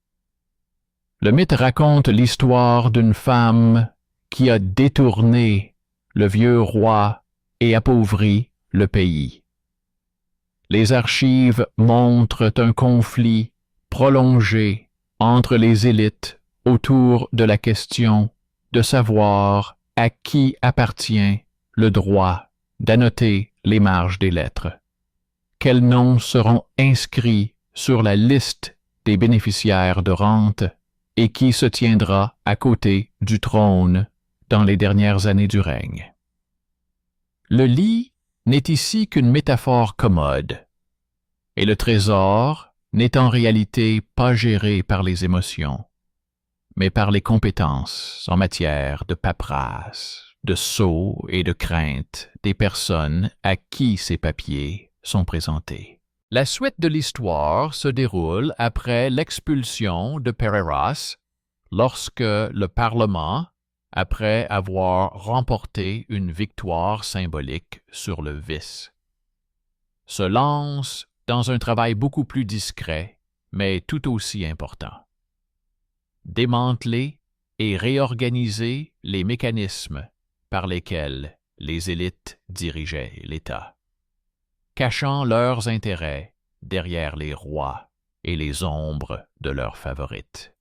Le mythe raconte l'histoire d'une femme qui a détourné le vieux roi et appauvri le pays. Les archives montrent un conflit prolongé entre les élites autour de la question de savoir à qui appartient le droit d'annoter les marges des lettres. Quels noms seront inscrits sur la liste des bénéficiaires de rente et qui se tiendra à côté du trône dans les dernières années du règne. Le lit n'est ici qu'une métaphore commode, et le trésor n'est en réalité pas géré par les émotions, mais par les compétences en matière de paperasse, de sceaux et de crainte des personnes à qui ces papiers sont présentés. La suite de l'histoire se déroule après l'expulsion de Pereiras, lorsque le Parlement, après avoir remporté une victoire symbolique sur le vice. Se lance dans un travail beaucoup plus discret, mais tout aussi important. Démanteler et réorganiser les mécanismes par lesquels les élites dirigeaient l'État, cachant leurs intérêts derrière les rois et les ombres de leurs favorites.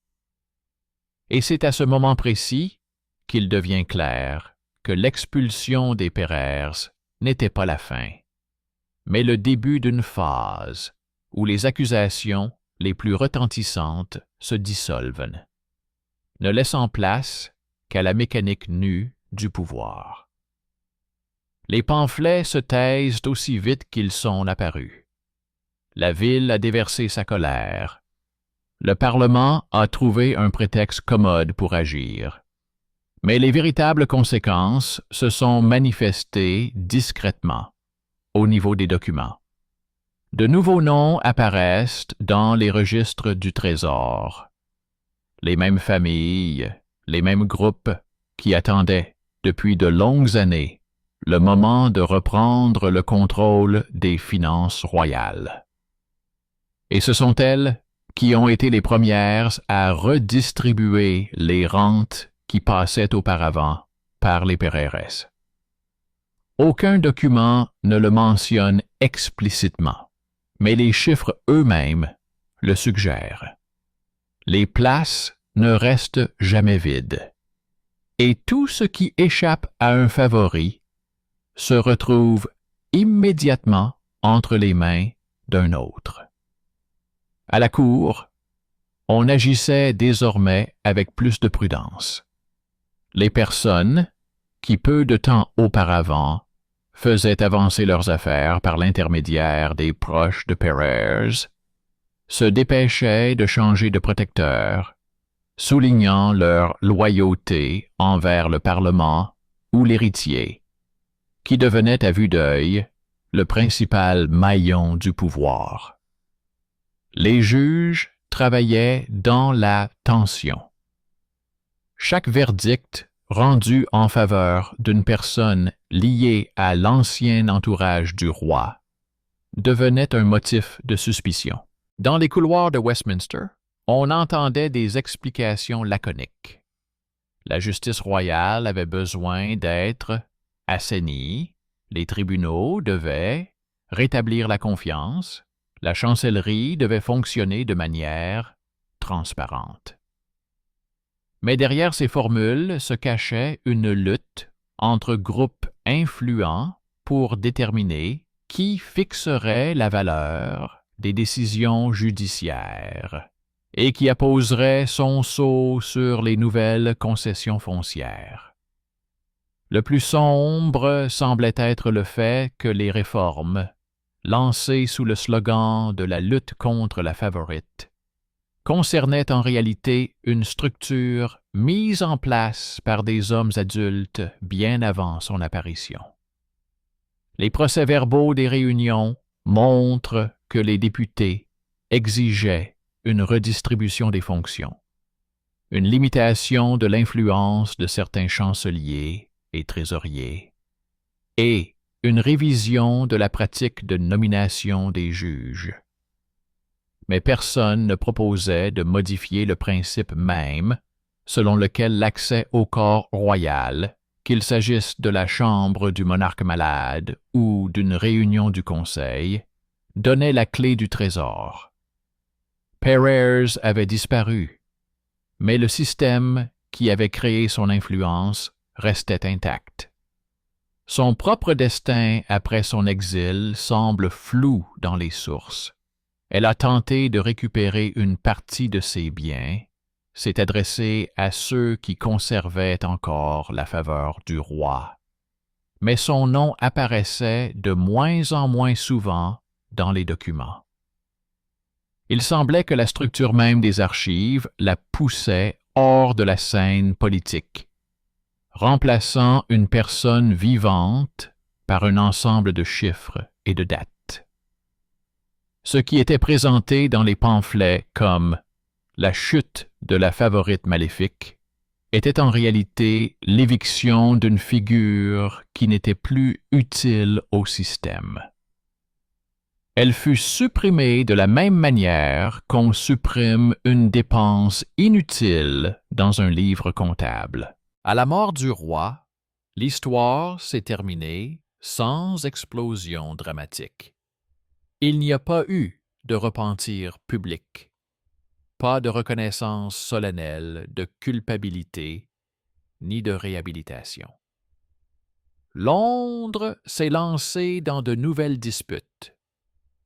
Et c'est à ce moment précis qu'il devient clair que l'expulsion des Pérères n'était pas la fin, mais le début d'une phase où les accusations les plus retentissantes se dissolvent, ne laissant place qu'à la mécanique nue du pouvoir. Les pamphlets se taisent aussi vite qu'ils sont apparus. La ville a déversé sa colère. Le Parlement a trouvé un prétexte commode pour agir. Mais les véritables conséquences se sont manifestées discrètement au niveau des documents. De nouveaux noms apparaissent dans les registres du Trésor. Les mêmes familles, les mêmes groupes qui attendaient depuis de longues années le moment de reprendre le contrôle des finances royales. Et ce sont elles qui ont été les premières à redistribuer les rentes qui passaient auparavant par les Pérères. Aucun document ne le mentionne explicitement, mais les chiffres eux-mêmes le suggèrent. Les places ne restent jamais vides, et tout ce qui échappe à un favori se retrouve immédiatement entre les mains d'un autre. À la cour, on agissait désormais avec plus de prudence. Les personnes qui, peu de temps auparavant, faisaient avancer leurs affaires par l'intermédiaire des proches de Pérères, se dépêchaient de changer de protecteur, soulignant leur loyauté envers le Parlement ou l'héritier, qui devenait à vue d'œil le principal maillon du pouvoir. Les juges travaillaient dans la tension. Chaque verdict rendu en faveur d'une personne liée à l'ancien entourage du roi devenait un motif de suspicion. Dans les couloirs de Westminster, on entendait des explications laconiques. La justice royale avait besoin d'être assainie, les tribunaux devaient rétablir la confiance, la chancellerie devait fonctionner de manière transparente. Mais derrière ces formules se cachait une lutte entre groupes influents pour déterminer qui fixerait la valeur des décisions judiciaires et qui apposerait son sceau sur les nouvelles concessions foncières. Le plus sombre semblait être le fait que les réformes, lancées sous le slogan de la lutte contre la favorite, concernaient en réalité une structure mise en place par des hommes adultes bien avant son apparition. Les procès-verbaux des réunions montrent que les députés exigeaient une redistribution des fonctions, une limitation de l'influence de certains chanceliers et trésoriers, et une révision de la pratique de nomination des juges. Mais personne ne proposait de modifier le principe même selon lequel l'accès au corps royal, qu'il s'agisse de la chambre du monarque malade ou d'une réunion du conseil, donnait la clé du trésor. Pérères avait disparu, mais le système qui avait créé son influence restait intact. Son propre destin après son exil semble flou dans les sources. Elle a tenté de récupérer une partie de ses biens, s'est adressée à ceux qui conservaient encore la faveur du roi. Mais son nom apparaissait de moins en moins souvent dans les documents. Il semblait que la structure même des archives la poussait hors de la scène politique, remplaçant une personne vivante par un ensemble de chiffres et de dates. Ce qui était présenté dans les pamphlets comme la chute de la favorite maléfique était en réalité l'éviction d'une figure qui n'était plus utile au système. Elle fut supprimée de la même manière qu'on supprime une dépense inutile dans un livre comptable. À la mort du roi, l'histoire s'est terminée sans explosion dramatique. Il n'y a pas eu de repentir public, pas de reconnaissance solennelle de culpabilité, ni de réhabilitation. Londres s'est lancé dans de nouvelles disputes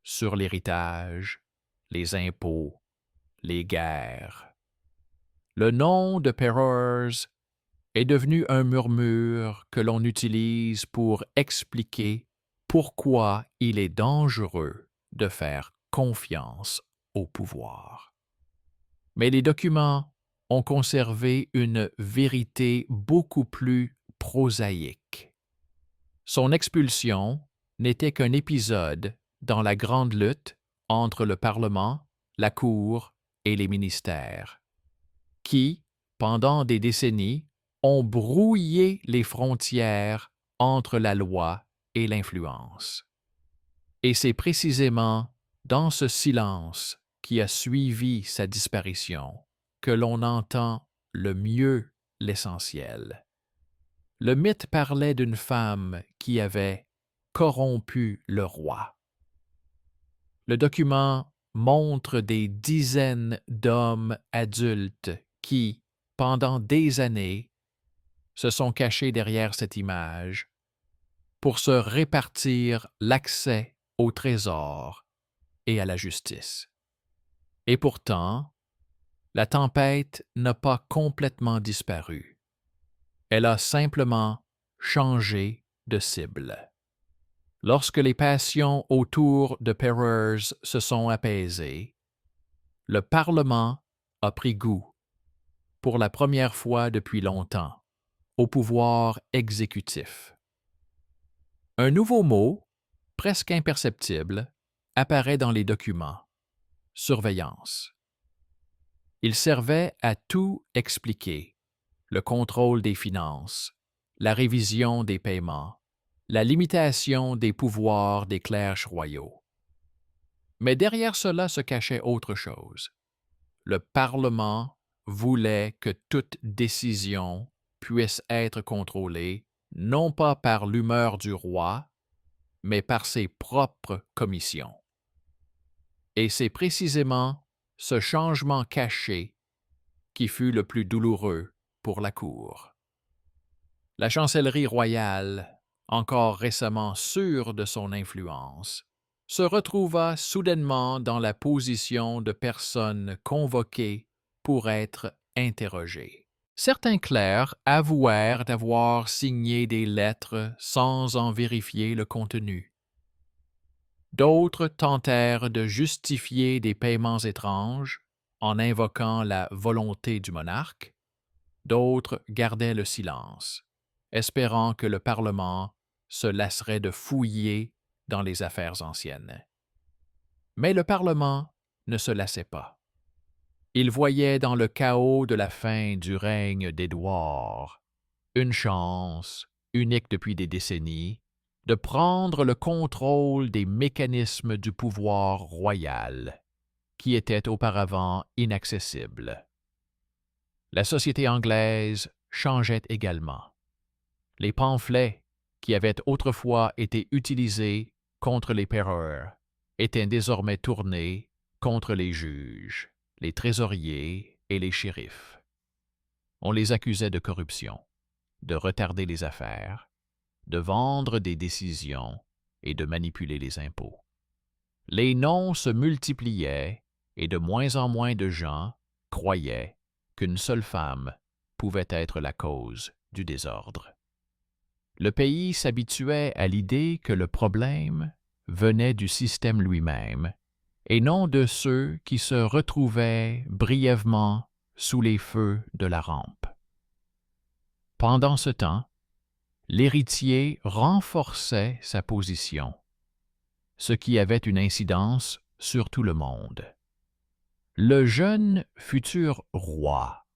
sur l'héritage, les impôts, les guerres. Le nom de Perrers est devenu un murmure que l'on utilise pour expliquer pourquoi il est dangereux de faire confiance au pouvoir. Mais les documents ont conservé une vérité beaucoup plus prosaïque. Son expulsion n'était qu'un épisode dans la grande lutte entre le Parlement, la Cour et les ministères, qui, pendant des décennies, ont brouillé les frontières entre la loi et l'influence. Et c'est précisément dans ce silence qui a suivi sa disparition que l'on entend le mieux l'essentiel. Le mythe parlait d'une femme qui avait corrompu le roi. Le document montre des dizaines d'hommes adultes qui, pendant des années, se sont cachés derrière cette image pour se répartir l'accès au trésor et à la justice. Et pourtant, la tempête n'a pas complètement disparu. Elle a simplement changé de cible. Lorsque les passions autour de Perrers se sont apaisées, le Parlement a pris goût, pour la première fois depuis longtemps, au pouvoir exécutif. Un nouveau mot, presque imperceptible, apparaît dans les documents: surveillance. Il servait à tout expliquer: le contrôle des finances, la révision des paiements, la limitation des pouvoirs des clercs royaux. Mais derrière cela se cachait autre chose. Le Parlement voulait que toute décision puisse être contrôlée non pas par l'humeur du roi, mais par ses propres commissions. Et c'est précisément ce changement caché qui fut le plus douloureux pour la cour. La chancellerie royale, encore récemment sûre de son influence, se retrouva soudainement dans la position de personne convoquée pour être interrogée. Certains clercs avouèrent avoir signé des lettres sans en vérifier le contenu. D'autres tentèrent de justifier des paiements étranges en invoquant la volonté du monarque. D'autres gardaient le silence, espérant que le Parlement se lasserait de fouiller dans les affaires anciennes. Mais le Parlement ne se lassait pas. Il voyait dans le chaos de la fin du règne d'Édouard une chance, unique depuis des décennies, de prendre le contrôle des mécanismes du pouvoir royal, qui étaient auparavant inaccessibles. La société anglaise changeait également. Les pamphlets, qui avaient autrefois été utilisés contre les Perrers, étaient désormais tournés contre les juges, les trésoriers et les shérifs. On les accusait de corruption, de retarder les affaires, de vendre des décisions et de manipuler les impôts. Les noms se multipliaient et de moins en moins de gens croyaient qu'une seule femme pouvait être la cause du désordre. Le pays s'habituait à l'idée que le problème venait du système lui-même et non de ceux qui se retrouvaient brièvement sous les feux de la rampe. Pendant ce temps, l'héritier renforçait sa position, ce qui avait une incidence sur tout le monde. Le jeune futur roi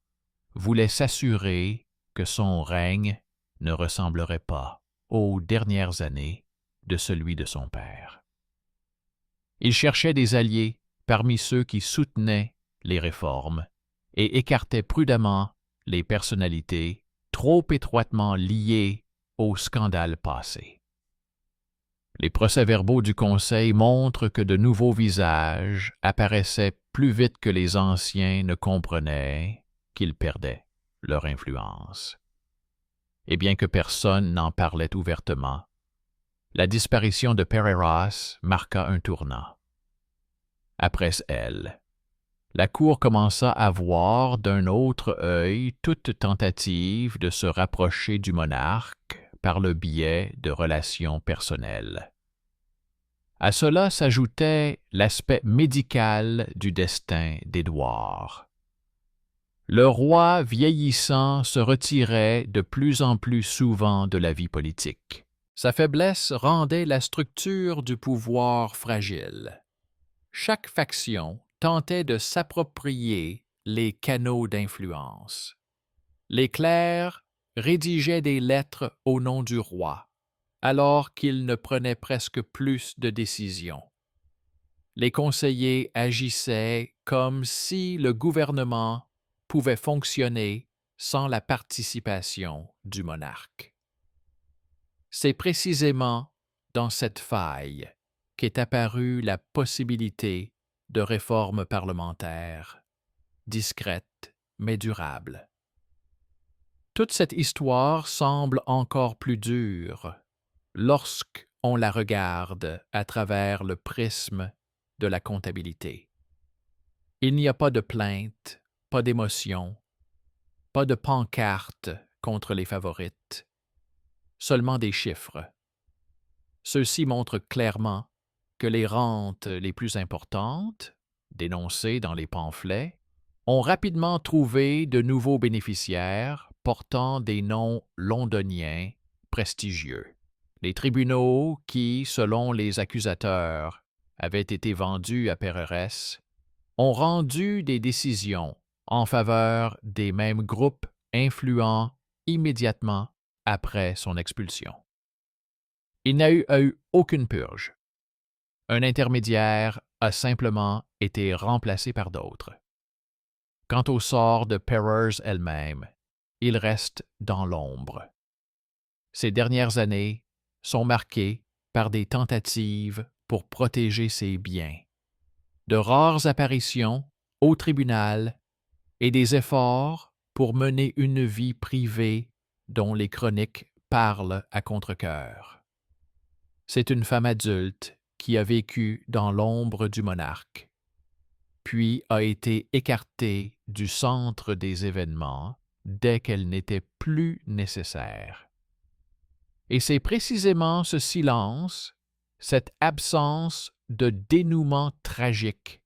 voulait s'assurer que son règne ne ressemblerait pas, aux dernières années, de celui de son père. Il cherchait des alliés parmi ceux qui soutenaient les réformes et écartaient prudemment les personnalités trop étroitement liées au scandale passé. Les procès-verbaux du Conseil montrent que de nouveaux visages apparaissaient plus vite que les anciens ne comprenaient qu'ils perdaient leur influence. Et bien que personne n'en parlait ouvertement, la disparition de Pereiras marqua un tournant. Après elle, la Cour commença à voir d'un autre œil toute tentative de se rapprocher du monarque par le biais de relations personnelles. À cela s'ajoutait l'aspect médical du destin d'Édouard. Le roi vieillissant se retirait de plus en plus souvent de la vie politique. Sa faiblesse rendait la structure du pouvoir fragile. Chaque faction tentait de s'approprier les canaux d'influence. Les clercs rédigeaient des lettres au nom du roi, alors qu'il ne prenait presque plus de décisions. Les conseillers agissaient comme si le gouvernement pouvait fonctionner sans la participation du monarque. C'est précisément dans cette faille qu'est apparue la possibilité de réformes parlementaires, discrètes mais durables. Toute cette histoire semble encore plus dure lorsqu'on la regarde à travers le prisme de la comptabilité. Il n'y a pas de plainte, pas d'émotion, pas de pancarte contre les favorites, seulement des chiffres. Ceux-ci montrent clairement que les rentes les plus importantes, dénoncées dans les pamphlets, ont rapidement trouvé de nouveaux bénéficiaires portant des noms londoniens prestigieux. Les tribunaux qui, selon les accusateurs, avaient été vendus à Pereiras, ont rendu des décisions en faveur des mêmes groupes influents immédiatement après son expulsion. Il n'y a eu aucune purge. Un intermédiaire a simplement été remplacé par d'autres. Quant au sort de Pereiras elle-même, il reste dans l'ombre. Ces dernières années sont marquées par des tentatives pour protéger ses biens, de rares apparitions au tribunal et des efforts pour mener une vie privée dont les chroniques parlent à contre-cœur. C'est une femme adulte qui a vécu dans l'ombre du monarque, puis a été écartée du centre des événements dès qu'elle n'était plus nécessaire. Et c'est précisément ce silence, cette absence de dénouement tragique,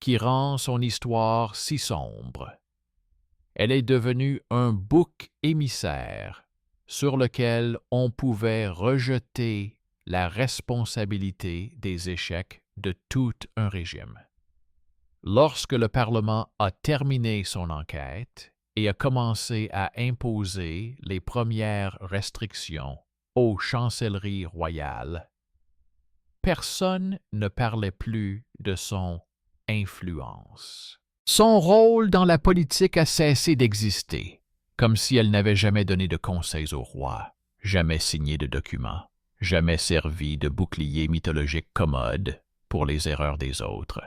qui rend son histoire si sombre. Elle est devenue un bouc émissaire sur lequel on pouvait rejeter la responsabilité des échecs de tout un régime. Lorsque le Parlement a terminé son enquête et a commencé à imposer les premières restrictions aux chancelleries royales, personne ne parlait plus de son influence. Son rôle dans la politique a cessé d'exister, comme si elle n'avait jamais donné de conseils au roi, jamais signé de documents, jamais servi de bouclier mythologique commode pour les erreurs des autres.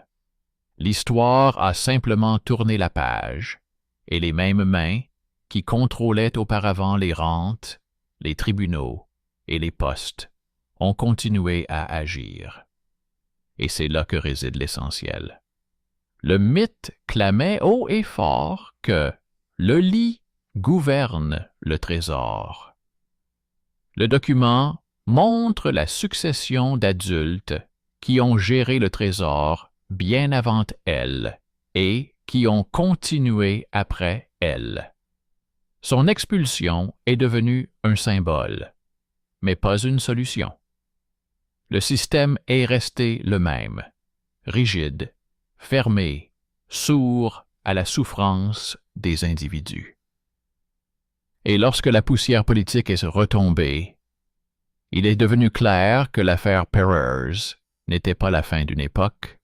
L'histoire a simplement tourné la page, et les mêmes mains qui contrôlaient auparavant les rentes, les tribunaux et les postes ont continué à agir. Et c'est là que réside l'essentiel. Le mythe clamait haut et fort que le lit gouverne le trésor. Le document montre la succession d'adultes qui ont géré le trésor bien avant elle et qui ont continué après elle. Son expulsion est devenue un symbole, mais pas une solution. Le système est resté le même, rigide, fermé, sourd à la souffrance des individus. Et lorsque la poussière politique est retombée, il est devenu clair que l'affaire Perrers n'était pas la fin d'une époque,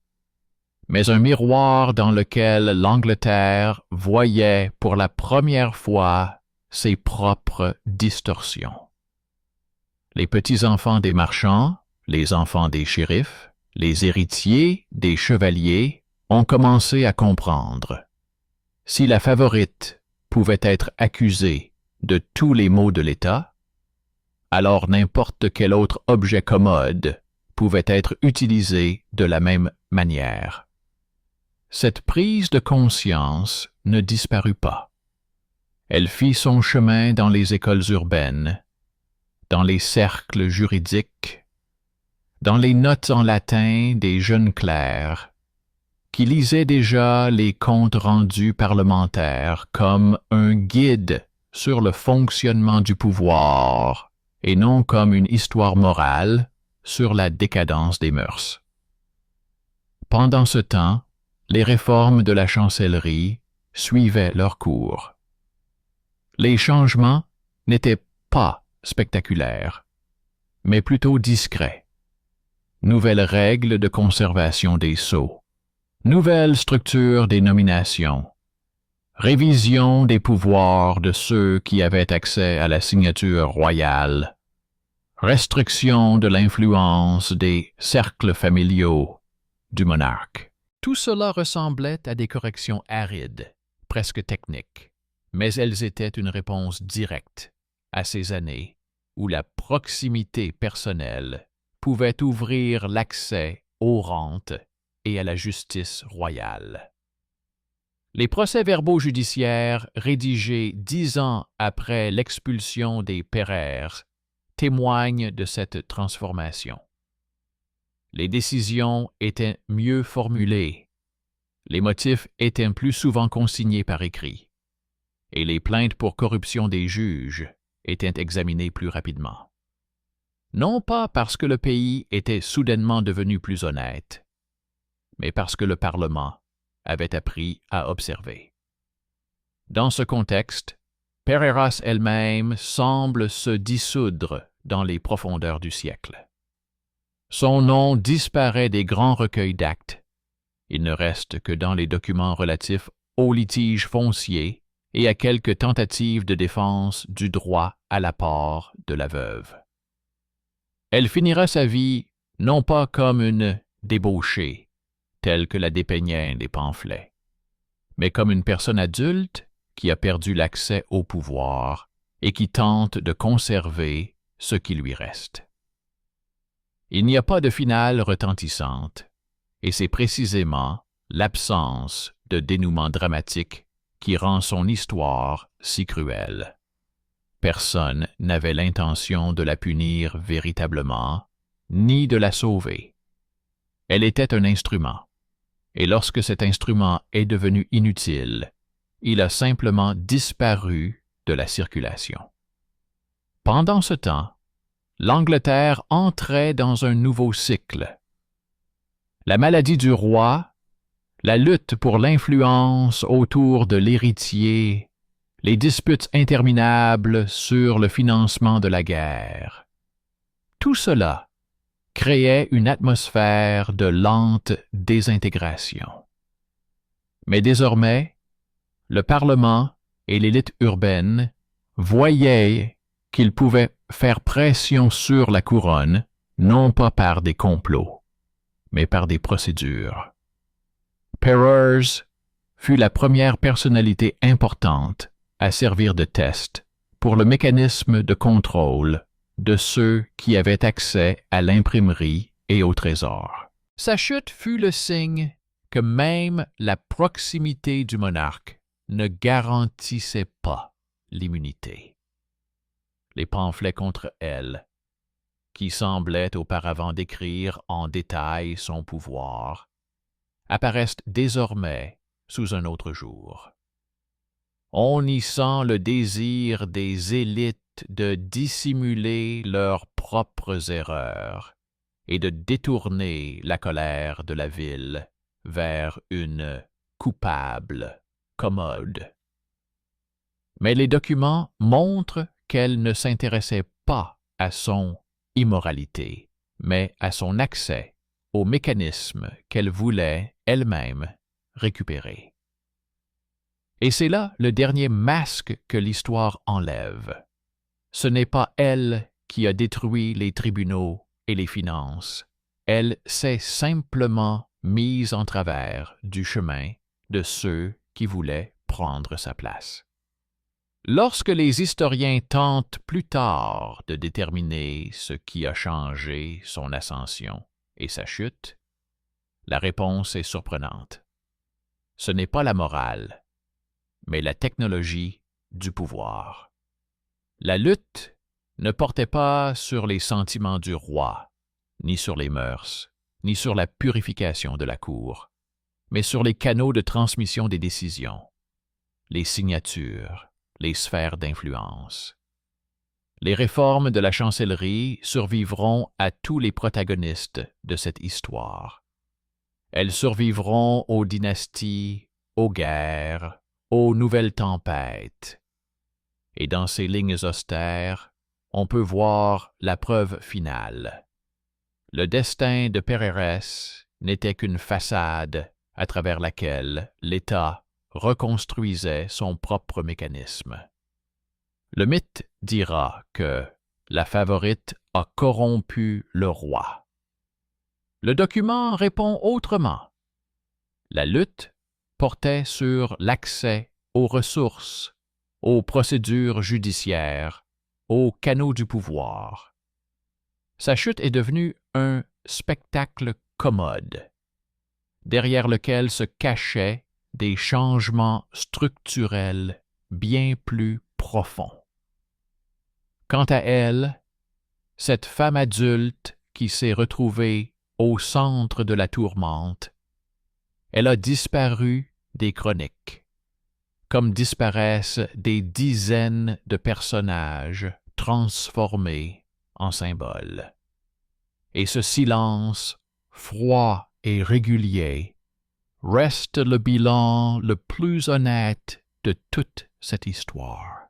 mais un miroir dans lequel l'Angleterre voyait pour la première fois ses propres distorsions. Les petits-enfants des marchands, les enfants des shérifs, les héritiers des chevaliers ont commencé à comprendre. Si la favorite pouvait être accusée de tous les maux de l'État, alors n'importe quel autre objet commode pouvait être utilisé de la même manière. Cette prise de conscience ne disparut pas. Elle fit son chemin dans les écoles urbaines, dans les cercles juridiques, dans les notes en latin des jeunes clercs, qui lisaient déjà les comptes rendus parlementaires comme un guide sur le fonctionnement du pouvoir et non comme une histoire morale sur la décadence des mœurs. Pendant ce temps, les réformes de la chancellerie suivaient leur cours. Les changements n'étaient pas spectaculaires, mais plutôt discrets. Nouvelles règles de conservation des sceaux, nouvelle structure des nominations, révision des pouvoirs de ceux qui avaient accès à la signature royale, restriction de l'influence des cercles familiaux du monarque. Tout cela ressemblait à des corrections arides, presque techniques, mais elles étaient une réponse directe à ces années où la proximité personnelle pouvait ouvrir l'accès aux rentes et à la justice royale. Les procès-verbaux judiciaires rédigés 10 ans après l'expulsion des Perrers témoignent de cette transformation. Les décisions étaient mieux formulées, les motifs étaient plus souvent consignés par écrit, et les plaintes pour corruption des juges étaient examinées plus rapidement. Non pas parce que le pays était soudainement devenu plus honnête, mais parce que le Parlement avait appris à observer. Dans ce contexte, Pereiras elle-même semble se dissoudre dans les profondeurs du siècle. Son nom disparaît des grands recueils d'actes. Il ne reste que dans les documents relatifs aux litiges fonciers et à quelques tentatives de défense du droit à l'apport de la veuve. Elle finira sa vie non pas comme une débauchée, telle que la dépeignaient les pamphlets, mais comme une personne adulte qui a perdu l'accès au pouvoir et qui tente de conserver ce qui lui reste. Il n'y a pas de finale retentissante, et c'est précisément l'absence de dénouement dramatique qui rend son histoire si cruelle. Personne n'avait l'intention de la punir véritablement, ni de la sauver. Elle était un instrument, et lorsque cet instrument est devenu inutile, il a simplement disparu de la circulation. Pendant ce temps, l'Angleterre entrait dans un nouveau cycle. La maladie du roi, la lutte pour l'influence autour de l'héritier, les disputes interminables sur le financement de la guerre. Tout cela créait une atmosphère de lente désintégration. Mais désormais, le Parlement et l'élite urbaine voyaient qu'ils pouvaient faire pression sur la couronne, non pas par des complots, mais par des procédures. Perrers fut la première personnalité importante à servir de test pour le mécanisme de contrôle de ceux qui avaient accès à l'imprimerie et au trésor. Sa chute fut le signe que même la proximité du monarque ne garantissait pas l'immunité. Les pamphlets contre elle, qui semblaient auparavant décrire en détail son pouvoir, apparaissent désormais sous un autre jour. On y sent le désir des élites de dissimuler leurs propres erreurs et de détourner la colère de la ville vers une coupable commode. Mais les documents montrent qu'elle ne s'intéressait pas à son immoralité, mais à son accès au mécanisme qu'elle voulait elle-même récupérer. Et c'est là le dernier masque que l'histoire enlève. Ce n'est pas elle qui a détruit les tribunaux et les finances. Elle s'est simplement mise en travers du chemin de ceux qui voulaient prendre sa place. Lorsque les historiens tentent plus tard de déterminer ce qui a changé son ascension et sa chute, la réponse est surprenante. Ce n'est pas la morale, mais la technologie du pouvoir. La lutte ne portait pas sur les sentiments du roi, ni sur les mœurs, ni sur la purification de la cour, mais sur les canaux de transmission des décisions, les signatures, les sphères d'influence. Les réformes de la chancellerie survivront à tous les protagonistes de cette histoire. Elles survivront aux dynasties, aux guerres, aux nouvelles tempêtes. Et dans ces lignes austères, on peut voir la preuve finale. Le destin de Pereres n'était qu'une façade à travers laquelle l'État reconstruisait son propre mécanisme. Le mythe dira que la favorite a corrompu le roi. Le document répond autrement. La lutte portait sur l'accès aux ressources, aux procédures judiciaires, aux canaux du pouvoir. Sa chute est devenue un spectacle commode, derrière lequel se cachaient des changements structurels bien plus profonds. Quant à elle, cette femme adulte qui s'est retrouvée au centre de la tourmente, elle a disparu des chroniques, comme disparaissent des dizaines de personnages transformés en symboles. Et ce silence, froid et régulier, reste le bilan le plus honnête de toute cette histoire.